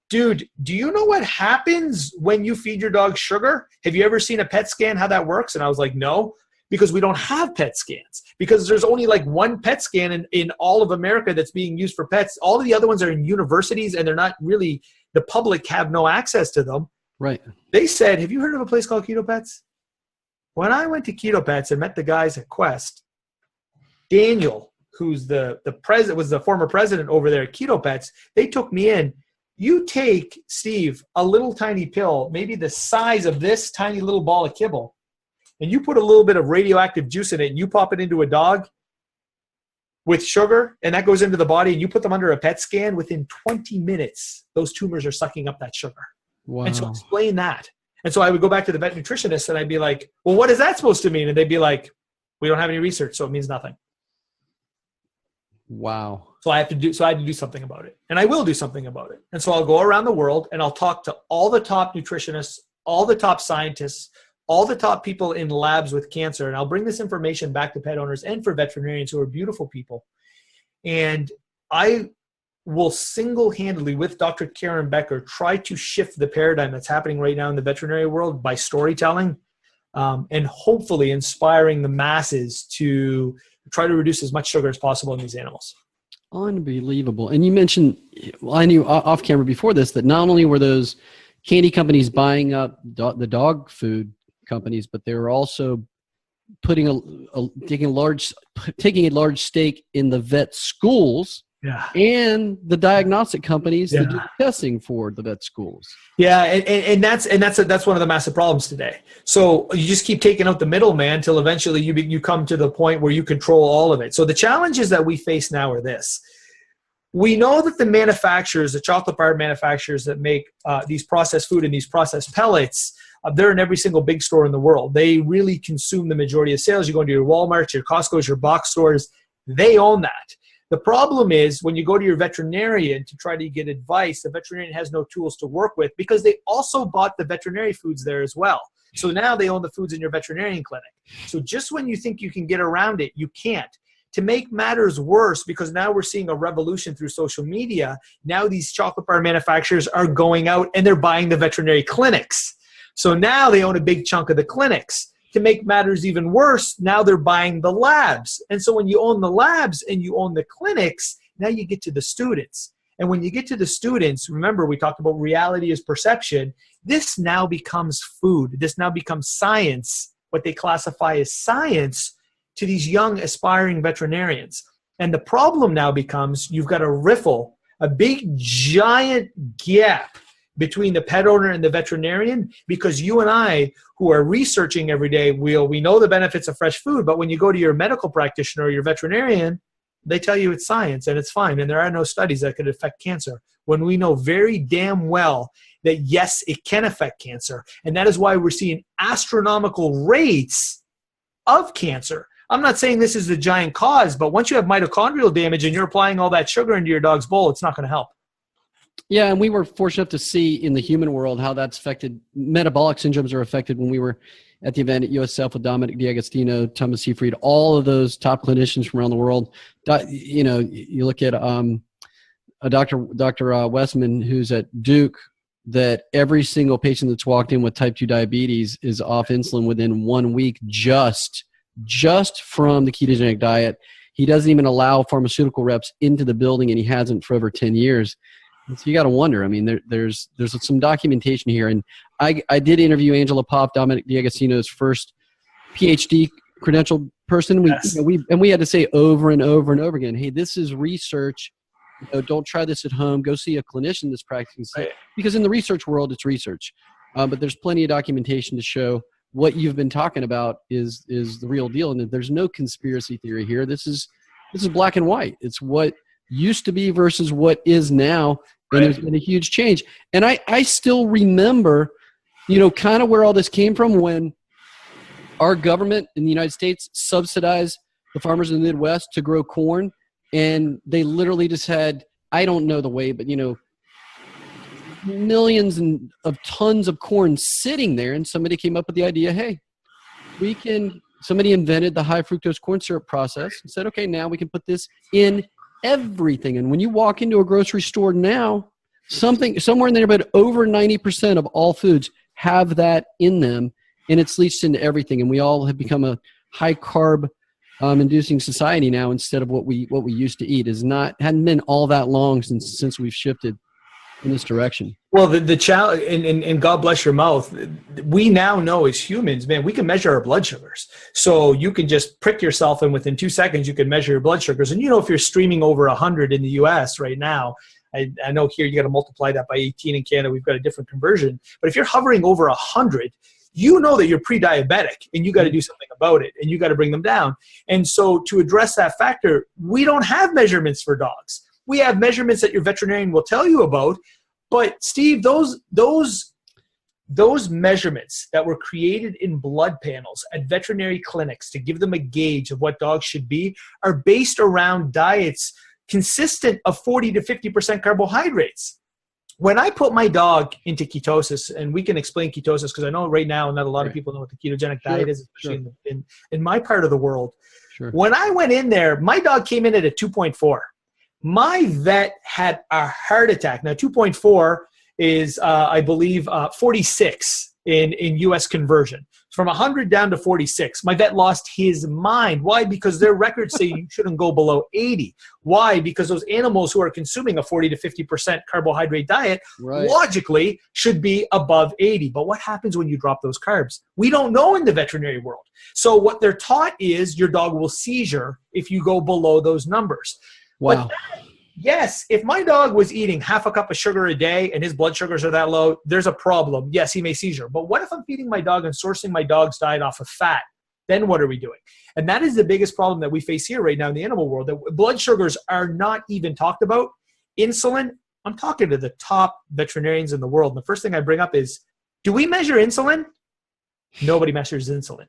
dude, do you know what happens when you feed your dog sugar? Have you ever seen a PET scan, how that works? And I was like, no, because we don't have PET scans, because there's only like 1 PET scan in all of America that's being used for pets. All of the other ones are in universities, and they're not really, the public have no access to them. Right. They said, have you heard of a place called Keto Pets? When I went to Keto Pets and met the guys at Quest, Daniel, who's the president, was the former president over there at Keto Pets, they took me in. You take, Steve, a little tiny pill, maybe the size of this tiny little ball of kibble, and you put a little bit of radioactive juice in it, and you pop it into a dog with sugar, and that goes into the body, and you put them under a PET scan, within 20 minutes, those tumors are sucking up that sugar. Wow. And so explain that. And so I would go back to the vet nutritionist and I'd be like, well, what is that supposed to mean? And they'd be like, we don't have any research, so it means nothing. Wow. So I had to do something about it. And I will do something about it. And so I'll go around the world and I'll talk to all the top nutritionists, all the top scientists, all the top people in labs with cancer. And I'll bring this information back to pet owners and for veterinarians who are beautiful people. And I will single-handedly, with Dr. Karen Becker, try to shift the paradigm that's happening right now in the veterinary world by storytelling, and hopefully inspiring the masses to try to reduce as much sugar as possible in these animals. Unbelievable. And you mentioned, well, I knew off camera before this, that not only were those candy companies buying up the dog food companies, but they were also taking a large stake in the vet schools. Yeah. And the diagnostic companies that do Yeah. testing for the vet schools. Yeah, and that's one of the massive problems today. So you just keep taking out the middleman till eventually you come to the point where you control all of it. So the challenges that we face now are this. We know that the manufacturers, the chocolate bar manufacturers that make these processed food and these processed pellets, they're in every single big store in the world. They really consume the majority of sales. You go into your Walmarts, your Costco's, your box stores, they own that. The problem is when you go to your veterinarian to try to get advice, the veterinarian has no tools to work with because they also bought the veterinary foods there as well. So now they own the foods in your veterinarian clinic. So just when you think you can get around it, you can't. To make matters worse, because now we're seeing a revolution through social media, now these chocolate bar manufacturers are going out and they're buying the veterinary clinics. So now they own a big chunk of the clinics. To make matters even worse, now they're buying the labs. And so when you own the labs and you own the clinics, now you get to the students. And when you get to the students, remember we talked about reality is perception. This now becomes food. This now becomes science, what they classify as science, to these young aspiring veterinarians. And the problem now becomes you've got a riffle, a big giant gap between the pet owner and the veterinarian, because you and I, who are researching every day, we know the benefits of fresh food, but when you go to your medical practitioner or your veterinarian, they tell you it's science and it's fine, and there are no studies that could affect cancer, when we know very damn well that yes, it can affect cancer. And that is why we're seeing astronomical rates of cancer. I'm not saying this is the giant cause, but once you have mitochondrial damage and you're applying all that sugar into your dog's bowl, it's not going to help. Yeah, and we were fortunate to see in the human world how that's affected. Metabolic syndromes are affected when we were at the event at USF with Dominic D'Agostino, Thomas Seyfried, all of those top clinicians from around the world. You know, you look at Dr. Westman, who's at Duke, that every single patient that's walked in with type 2 diabetes is off insulin within 1 week just from the ketogenic diet. He doesn't even allow pharmaceutical reps into the building, and he hasn't for over 10 years. And so you got to wonder. I mean, there's some documentation here. And I did interview Angela Pop, Dominic D'Agostino's first PhD credentialed person. Yes. We had to say over and over and over again, hey, this is research. You know, don't try this at home. Go see a clinician that's practicing. Right. Because in the research world, it's research. But there's plenty of documentation to show what you've been talking about is the real deal. And there's no conspiracy theory here. This is black and white. It's what used to be versus what is now. And There's been a huge change. And I still remember, you know, kind of where all this came from when our government in the United States subsidized the farmers in the Midwest to grow corn. And they literally just had, I don't know the way, but, you know, millions of tons of corn sitting there. And somebody came up with the idea, hey, somebody invented the high fructose corn syrup process and said, okay, now we can put this in everything. And when you walk into a grocery store now, somewhere in there, but over 90% of all foods have that in them, and it's leached into everything. And we all have become a high carb inducing society now instead of what we used to eat. Hadn't been all that long since we've shifted in this direction. Well, the challenge, and God bless your mouth, we now know as humans, man, we can measure our blood sugars. So you can just prick yourself, and within 2 seconds, you can measure your blood sugars. And you know, if you're streaming over 100 in the US right now, I know here you got to multiply that by 18 in Canada. We've got a different conversion. But if you're hovering over 100, you know that you're pre-diabetic, and you got to do something about it, and you got to bring them down. And so to address that factor, we don't have measurements for dogs. We have measurements that your veterinarian will tell you about. But Steve, those measurements that were created in blood panels at veterinary clinics to give them a gauge of what dogs should be are based around diets consistent of 40 to 50% carbohydrates. When I put my dog into ketosis, and we can explain ketosis because I know right now not a lot of people know what the ketogenic diet is, especially in my part of the world. Sure. When I went in there, my dog came in at a 2.4. My vet had a heart attack. Now, 2.4 is, I believe, 46 in U.S. conversion. From 100 down to 46. My vet lost his mind. Why? Because their records say you shouldn't go below 80. Why? Because those animals who are consuming a 40 to 50% carbohydrate diet logically should be above 80. But what happens when you drop those carbs? We don't know in the veterinary world. So what they're taught is your dog will seizure if you go below those numbers. Wow. But yes, if my dog was eating half a cup of sugar a day and his blood sugars are that low, there's a problem. Yes, he may seizure. But what if I'm feeding my dog and sourcing my dog's diet off of fat? Then what are we doing? And that is the biggest problem that we face here right now in the animal world. That blood sugars are not even talked about. Insulin, I'm talking to the top veterinarians in the world. And the first thing I bring up is, do we measure insulin? Nobody measures insulin.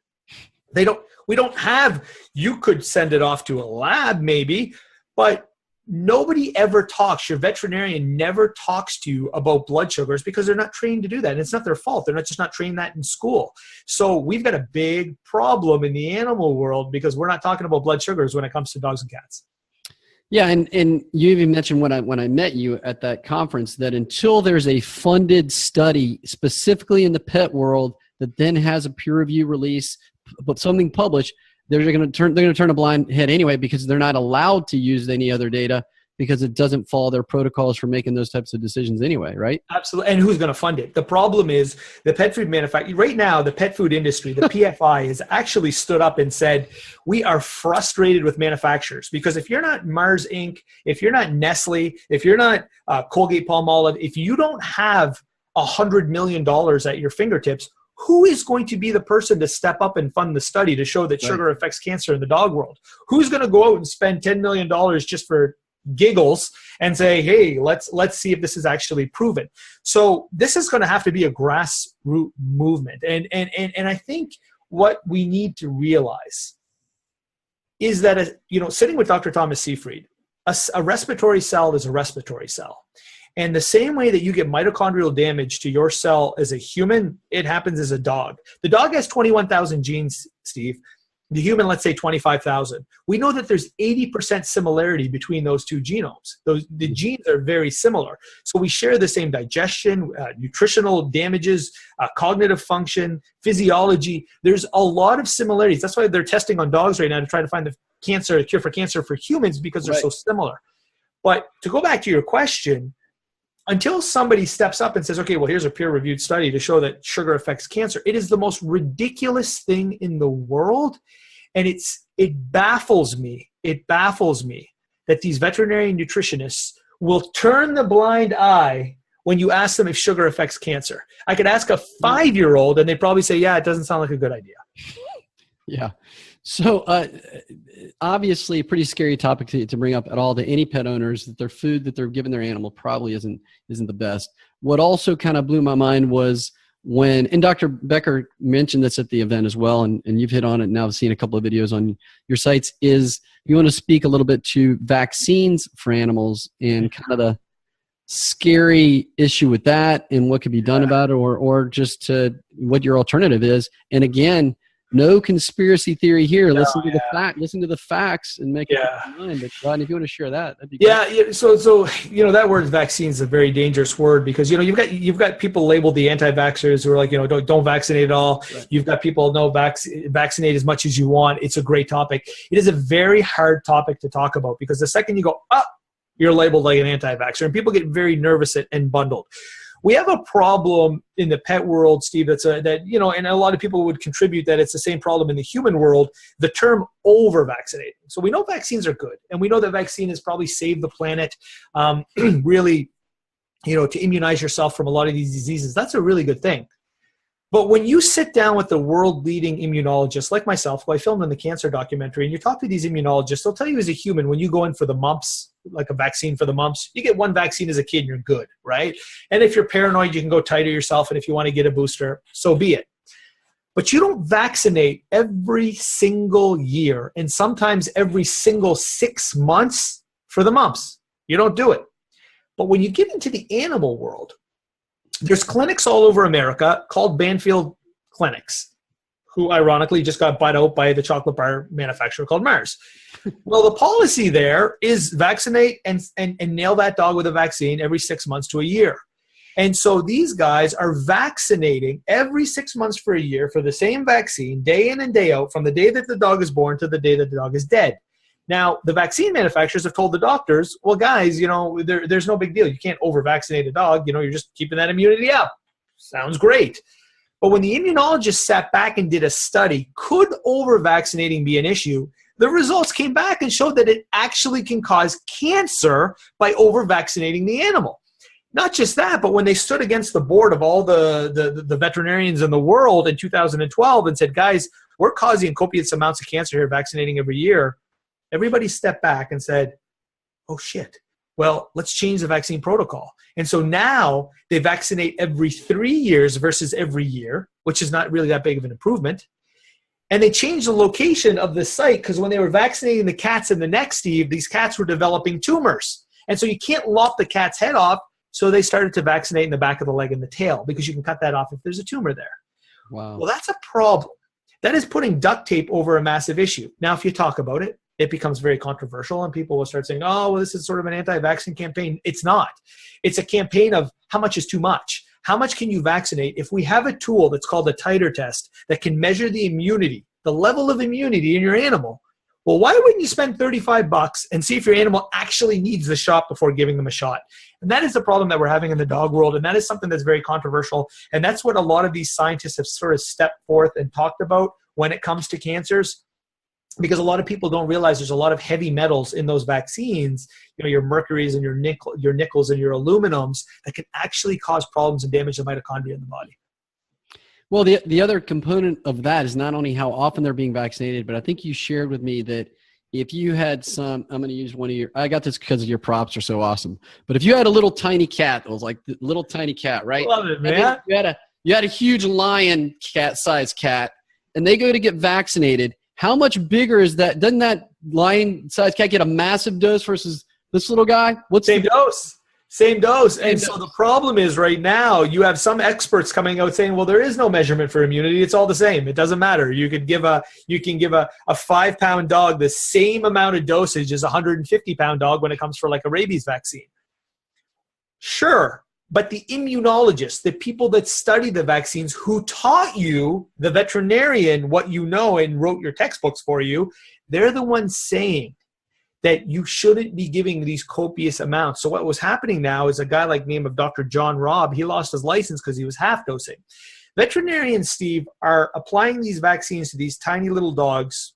We don't have, you could send it off to a lab maybe, but nobody ever talks, your veterinarian never talks to you about blood sugars because they're not trained to do that. And it's not their fault. They're not trained that in school. So we've got a big problem in the animal world because we're not talking about blood sugars when it comes to dogs and cats. Yeah, and you even mentioned when I met you at that conference that until there's a funded study specifically in the pet world that then has a peer review release, but something published, they're going to turn a blind head anyway because they're not allowed to use any other data because it doesn't follow their protocols for making those types of decisions anyway, right? Absolutely. And who's going to fund it? The problem is the pet food manufacturer. Right now, the pet food industry, the PFI, has actually stood up and said, we are frustrated with manufacturers because if you're not Mars Inc., if you're not Nestle, if you're not Colgate-Palmolive, if you don't have $100 million at your fingertips, who is going to be the person to step up and fund the study to show that sugar affects cancer in the dog world? Who's going to go out and spend $10 million just for giggles and say, hey, let's see if this is actually proven? So this is going to have to be a grassroots movement. And I think what we need to realize is that, sitting with Dr. Thomas Seyfried, a respiratory cell is a respiratory cell. And the same way that you get mitochondrial damage to your cell as a human, it happens as a dog. The dog has 21,000 genes, Steve. The human, let's say 25,000. We know that there's 80% similarity between those two genomes. The genes are very similar. So we share the same digestion, nutritional damages, cognitive function, physiology. There's a lot of similarities. That's why they're testing on dogs right now to try to find the cure for cancer for humans because they're so similar. But to go back to your question, until somebody steps up and says, okay, well, here's a peer-reviewed study to show that sugar affects cancer, it is the most ridiculous thing in the world. And it baffles me. It baffles me that these veterinary nutritionists will turn the blind eye when you ask them if sugar affects cancer. I could ask a 5-year-old and they'd probably say, yeah, it doesn't sound like a good idea. Yeah. So obviously a pretty scary topic to bring up at all to any pet owners, that their food that they're giving their animal probably isn't the best. What also kind of blew my mind was and Dr. Becker mentioned this at the event as well, and you've hit on it now, I've seen a couple of videos on your sites, is you want to speak a little bit to vaccines for animals and kind of the scary issue with that and what could be done about it, or just to what your alternative is. And again, no conspiracy theory here. Listen to the facts and make it up in your mind. But Rodney, if you want to share that, that'd be great. Yeah. So that word vaccine is a very dangerous word because you've got people labeled the anti-vaxxers who are like, don't vaccinate at all. Right. You've got people vaccinate as much as you want. It's a great topic. It is a very hard topic to talk about because the second you go up, you're labeled like an anti-vaxxer, and people get very nervous and bundled. We have a problem in the pet world, Steve, and a lot of people would contribute that it's the same problem in the human world, the term over-vaccinating. So we know vaccines are good, and we know that vaccine has probably saved the planet, really, to immunize yourself from a lot of these diseases. That's a really good thing. But when you sit down with the world-leading immunologists like myself, who I filmed in the cancer documentary, and you talk to these immunologists, they'll tell you as a human, when you go in for the mumps, like a vaccine for the mumps, you get one vaccine as a kid and you're good, right? And if you're paranoid, you can go titer yourself, and if you want to get a booster, so be it. But you don't vaccinate every single year, and sometimes every single 6 months for the mumps. You don't do it. But when you get into the animal world, there's clinics all over America called Banfield Clinics, who ironically just got bought out by the chocolate bar manufacturer called Mars. Well, the policy there is vaccinate and nail that dog with a vaccine every 6 months to a year. And so these guys are vaccinating every 6 months for a year for the same vaccine, day in and day out, from the day that the dog is born to the day that the dog is dead. Now, the vaccine manufacturers have told the doctors, well, guys, there's no big deal. You can't over-vaccinate a dog. You're just keeping that immunity up. Sounds great. But when the immunologist sat back and did a study, could over-vaccinating be an issue? The results came back and showed that it actually can cause cancer by over-vaccinating the animal. Not just that, but when they stood against the board of all the veterinarians in the world in 2012 and said, guys, we're causing copious amounts of cancer here vaccinating every year, everybody stepped back and said, oh, shit. Well, let's change the vaccine protocol. And so now they vaccinate every 3 years versus every year, which is not really that big of an improvement. And they changed the location of the site because when they were vaccinating the cats in the neck, Steve, these cats were developing tumors. And so you can't lop the cat's head off. So they started to vaccinate in the back of the leg and the tail because you can cut that off if there's a tumor there. Wow. Well, that's a problem. That is putting duct tape over a massive issue. Now, if you talk about it, it becomes very controversial and people will start saying, oh, well, this is sort of an anti-vaccine campaign. It's not. It's a campaign of how much is too much. How much can you vaccinate? If we have a tool that's called a titer test that can measure the immunity, the level of immunity in your animal, well, why wouldn't you spend $35 and see if your animal actually needs the shot before giving them a shot? And that is the problem that we're having in the dog world. And that is something that's very controversial. And that's what a lot of these scientists have sort of stepped forth and talked about when it comes to cancers. Because a lot of people don't realize there's a lot of heavy metals in those vaccines, your mercuries and your nickels and your aluminums that can actually cause problems and damage the mitochondria in the body. Well, the other component of that is not only how often they're being vaccinated, but I think you shared with me that if you had some, I'm going to use one of your, I got this because your props are so awesome, but if you had a little tiny cat that was like the little tiny cat, right? Love it, man. You had a huge lion sized cat and they go to get vaccinated. How much bigger is that? Doesn't that lion-sized cat get a massive dose versus this little guy? Same dose. And so the problem is right now you have some experts coming out saying, well, there is no measurement for immunity. It's all the same. It doesn't matter. You can give a 5-pound dog the same amount of dosage as a 150-pound dog when it comes for like a rabies vaccine. Sure. But the immunologists, the people that study the vaccines, who taught you, the veterinarian, what you know and wrote your textbooks for you, they're the ones saying that you shouldn't be giving these copious amounts. So what was happening now is a guy like name of Dr. John Robb, he lost his license because he was half dosing. Veterinarians, Steve, are applying these vaccines to these tiny little dogs,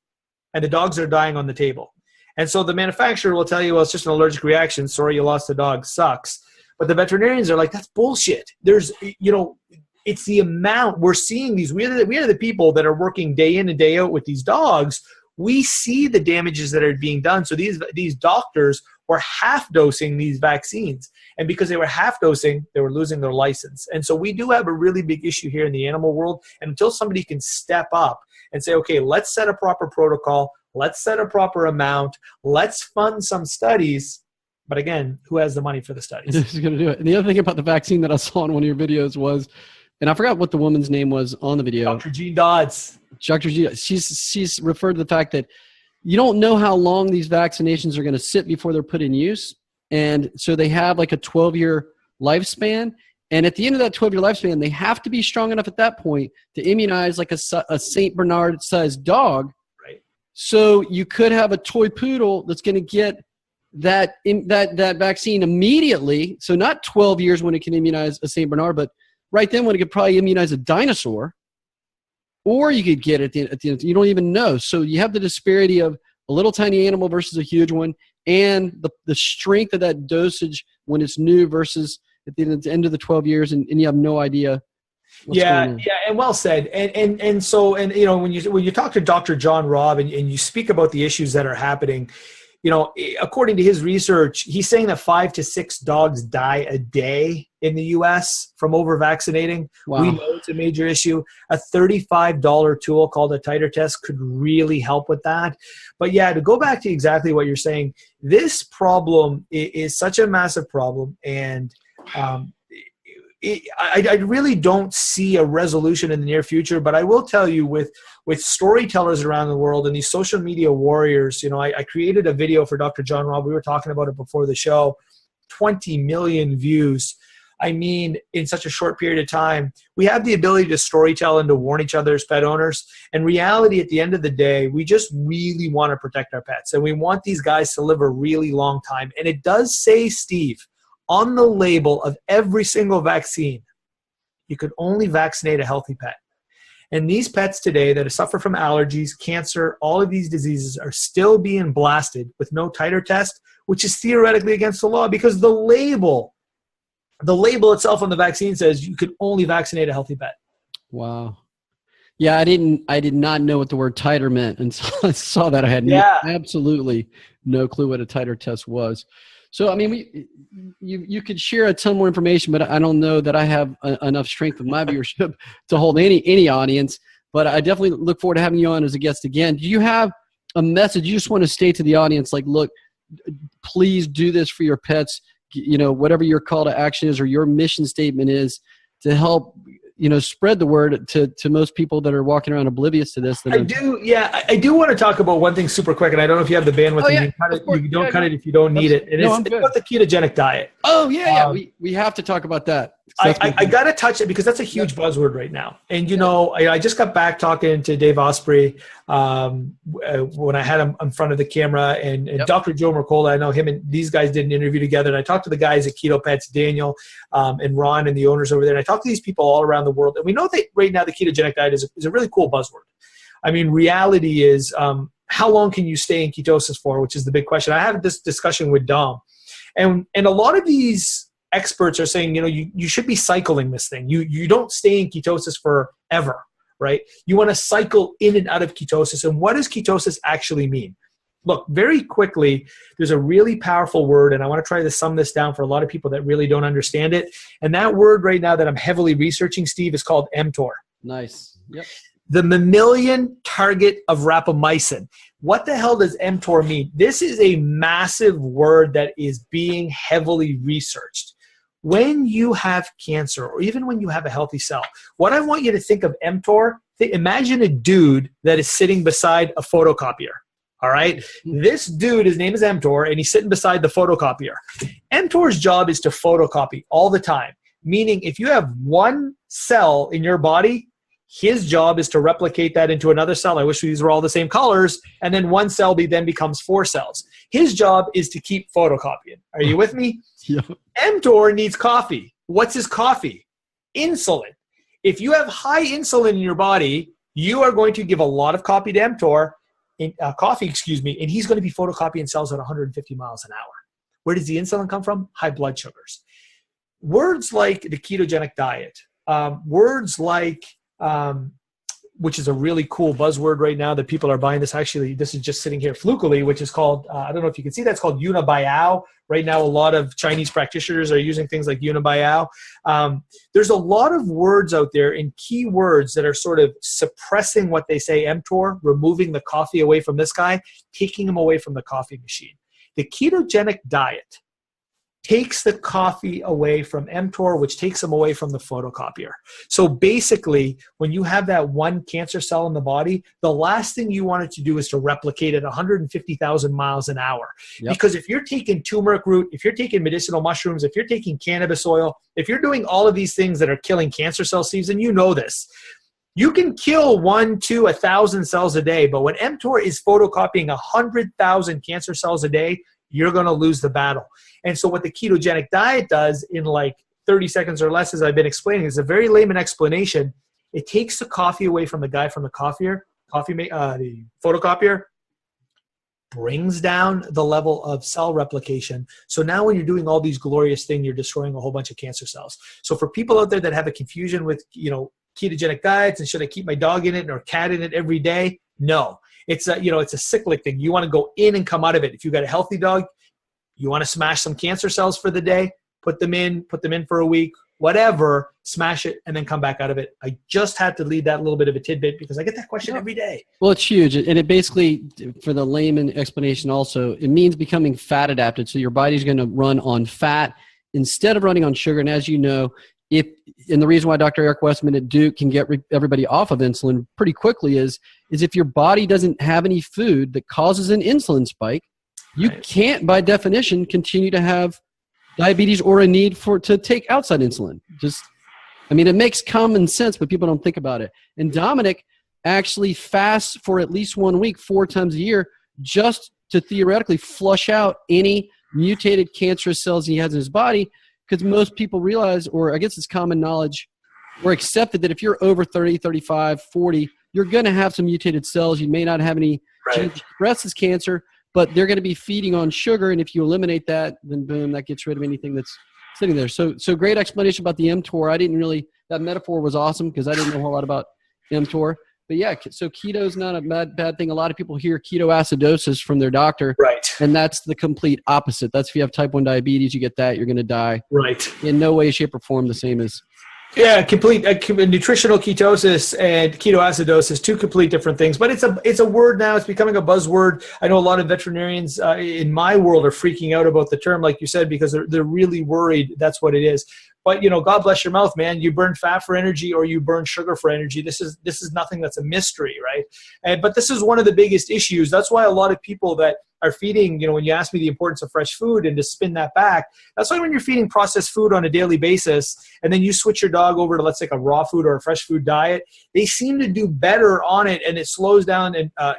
and the dogs are dying on the table. And so the manufacturer will tell you, well, it's just an allergic reaction. Sorry, you lost the dog. Sucks. But the veterinarians are like, that's bullshit. There's, it's the amount. We're seeing these. We are the people that are working day in and day out with these dogs. We see the damages that are being done. So these doctors were half dosing these vaccines. And because they were half dosing, they were losing their license. And so we do have a really big issue here in the animal world. And until somebody can step up and say, okay, let's set a proper protocol. Let's set a proper amount. Let's fund some studies. But again, who has the money for the studies? Who's going to do it? And the other thing about the vaccine that I saw in one of your videos was, and I forgot what the woman's name was on the video. Dr. Jean Dodds. Dr. Jean, she's referred to the fact that you don't know how long these vaccinations are going to sit before they're put in use. And so they have like a 12-year lifespan. And at the end of that 12-year lifespan, they have to be strong enough at that point to immunize like a St. Bernard-sized dog. Right. So you could have a toy poodle that's going to get that vaccine immediately. So not 12 years when it can immunize a St. Bernard, but right then when it could probably immunize a dinosaur, or you could get it at the end. You don't even know. So you have the disparity of a little tiny animal versus a huge one, and the strength of that dosage when it's new versus at the end of the 12 years, and you have no idea. Yeah, and well said. And so when you talk to Dr. John Robb and you speak about the issues that are happening, according to his research, he's saying that 5 to 6 dogs die a day in the U.S. from over-vaccinating. Wow. We know it's a major issue. A $35 tool called a titer test could really help with that. But yeah, to go back to exactly what you're saying, this problem is such a massive problem, and I really don't see a resolution in the near future, but I will tell you with storytellers around the world and these social media warriors, I created a video for Dr. John Robb. We were talking about it before the show, 20 million views. I mean, in such a short period of time, we have the ability to storytell and to warn each other as pet owners. And reality, at the end of the day, we just really want to protect our pets. And we want these guys to live a really long time. And it does say, Steve, on the label of every single vaccine, you could only vaccinate a healthy pet. And these pets today that suffer from allergies, cancer, all of these diseases are still being blasted with no titer test, which is theoretically against the law because the label itself on the vaccine says you could only vaccinate a healthy pet. Wow. Yeah, I did not know what the word titer meant until I saw that. I had absolutely no clue what a titer test was. So, I mean, you could share a ton more information, but I don't know that I have enough strength with my viewership to hold any audience. but I definitely look forward to having you on as a guest again. Do you have a message you just want to state to the audience? Like, look, please do this for your pets. Whatever your call to action is or your mission statement is to help, spread the word to most people that are walking around oblivious to this. I do want to talk about one thing super quick, and I don't know if you have the bandwidth. Oh, yeah, you don't cut it if you don't need it. And it's about the ketogenic diet. Oh, yeah. We have to talk about that. I got to touch it because that's a huge buzzword right now. And, I just got back talking to Dave Osprey when I had him in front of the camera, and Dr. Joe Mercola. I know him and these guys did an interview together. And I talked to the guys at Keto Pets, Daniel and Ron and the owners over there. And I talked to these people all around the world. And we know that right now the ketogenic diet is a really cool buzzword. I mean, reality is how long can you stay in ketosis for, which is the big question. I had this discussion with Dom. And a lot of these experts are saying, you should be cycling this thing. You don't stay in ketosis forever, right? You want to cycle in and out of ketosis. And what does ketosis actually mean? Look, very quickly, there's a really powerful word, and I want to try to sum this down for a lot of people that really don't understand it. And that word right now that I'm heavily researching, Steve, is called mTOR. Nice. Yep. The mammalian target of rapamycin. What the hell does mTOR mean? This is a massive word that is being heavily researched. When you have cancer, or even when you have a healthy cell, what I want you to think of mTOR, imagine a dude that is sitting beside a photocopier. All right. This dude, his name is mTOR, and he's sitting beside the photocopier. mTOR's job is to photocopy all the time, meaning if you have one cell in your body, his job is to replicate that into another cell. I wish these were all the same colors. And then one cell then becomes 4 cells. His job is to keep photocopying. Are you with me? Yeah. mTOR needs coffee. What's his coffee? Insulin. If you have high insulin in your body, you are going to give a lot of coffee to mTOR, and he's going to be photocopying cells at 150 miles an hour. Where does the insulin come from? High blood sugars. Words like the ketogenic diet, words like which is a really cool buzzword right now that people are buying this. Actually, this is just sitting here flukily, which is called, I don't know if you can see, that's called Yuna-Biao. Right now, a lot of Chinese practitioners are using things like Yuna-Biao. There's a lot of words out there and key words that are sort of suppressing what they say, mTOR, removing the coffee away from this guy, taking him away from the coffee machine. The ketogenic diet takes the coffee away from mTOR, which takes them away from the photocopier. So basically, when you have that one cancer cell in the body, the last thing you want it to do is to replicate at 150,000 miles an hour. Yep. Because if you're taking turmeric root, if you're taking medicinal mushrooms, if you're taking cannabis oil, if you're doing all of these things that are killing cancer cell seeds, and you know this, you can kill 1, 2, 1,000 cells a day, but when mTOR is photocopying 100,000 cancer cells a day, you're going to lose the battle. And so what the ketogenic diet does in like 30 seconds or less, as I've been explaining, is a very layman explanation. It takes the coffee away from the guy from the the photocopier, brings down the level of cell replication. So now when you're doing all these glorious things, you're destroying a whole bunch of cancer cells. So for people out there that have a confusion with, ketogenic diets and should I keep my dog in it or cat in it every day? No. It's a cyclic thing. You want to go in and come out of it. If you've got a healthy dog, you want to smash some cancer cells for the day, put them in for a week, whatever, smash it, and then come back out of it. I just had to leave that little bit of a tidbit because I get that question every day. Well, it's huge. And it basically, for the layman explanation also, it means becoming fat adapted. So your body's going to run on fat instead of running on sugar. And as you know, and the reason why Dr. Eric Westman at Duke can get everybody off of insulin pretty quickly is if your body doesn't have any food that causes an insulin spike, you can't, by definition, continue to have diabetes or a need to take outside insulin. It makes common sense, but people don't think about it. And Dominic actually fasts for at least 1 week, 4 times a year, just to theoretically flush out any mutated cancerous cells he has in his body. Because most people realize, or I guess it's common knowledge, or accepted that if you're over 30, 35, 40, you're going to have some mutated cells. You may not have any genes expressed as cancer, but they're going to be feeding on sugar. And if you eliminate that, then boom, that gets rid of anything that's sitting there. So great explanation about the mTOR. That metaphor was awesome because I didn't know a whole lot about mTOR. But yeah, so keto is not a bad thing. A lot of people hear ketoacidosis from their doctor. Right. And that's the complete opposite. That's if you have type 1 diabetes, you get that, you're going to die. Right. In no way, shape, or form the same as Yeah, complete nutritional ketosis and ketoacidosis, two complete different things. But it's a word now. It's becoming a buzzword. I know a lot of veterinarians in my world are freaking out about the term, like you said, because they're really worried that's what it is. But God bless your mouth, man. You burn fat for energy, or you burn sugar for energy. This is nothing that's a mystery, right? But this is one of the biggest issues. That's why a lot of people that are feeding, when you ask me the importance of fresh food and to spin that back, that's why when you're feeding processed food on a daily basis and then you switch your dog over to, let's say, a raw food or a fresh food diet, they seem to do better on it, and it slows down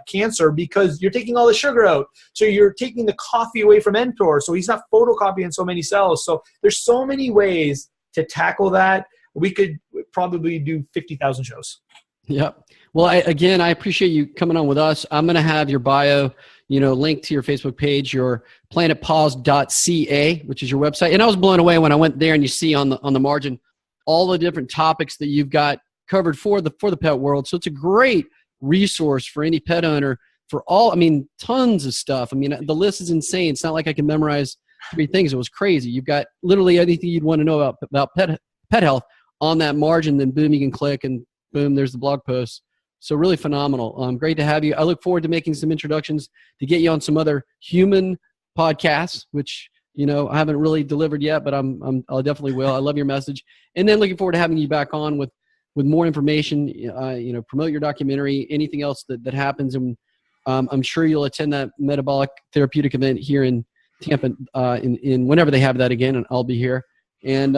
cancer because you're taking all the sugar out. So you're taking the coffee away from mTOR, so he's not photocopying so many cells. So there's so many ways to tackle that. We could probably do 50,000 shows. Yep. Well, I appreciate you coming on with us. I'm going to have your bio, link to your Facebook page, your planetpaws.ca, which is your website. And I was blown away when I went there and you see on the margin all the different topics that you've got covered for the pet world. So it's a great resource for any pet owner for tons of stuff. The list is insane. It's not like I can memorize 3 things. It was crazy. You've got literally anything you'd want to know about pet health on that margin. Then boom, you can click and boom, there's the blog post. So really phenomenal. Great to have you. I look forward to making some introductions to get you on some other human podcasts, which, I haven't really delivered yet, but I definitely will. I love your message. And then looking forward to having you back on with more information, promote your documentary, anything else that happens. And I'm sure you'll attend that metabolic therapeutic event here in Tampa in whenever they have that again, and I'll be here. And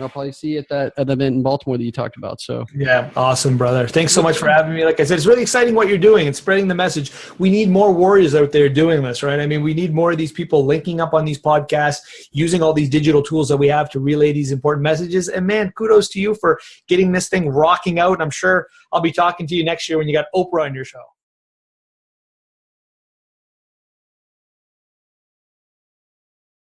I'll probably see you at that event in Baltimore that you talked about. So yeah, awesome, brother. Thanks so much for having me. Like I said, it's really exciting what you're doing and spreading the message. We need more warriors out there doing this, right? We need more of these people linking up on these podcasts, using all these digital tools that we have to relay these important messages. And man, kudos to you for getting this thing rocking out. I'm sure I'll be talking to you next year when you got Oprah on your show.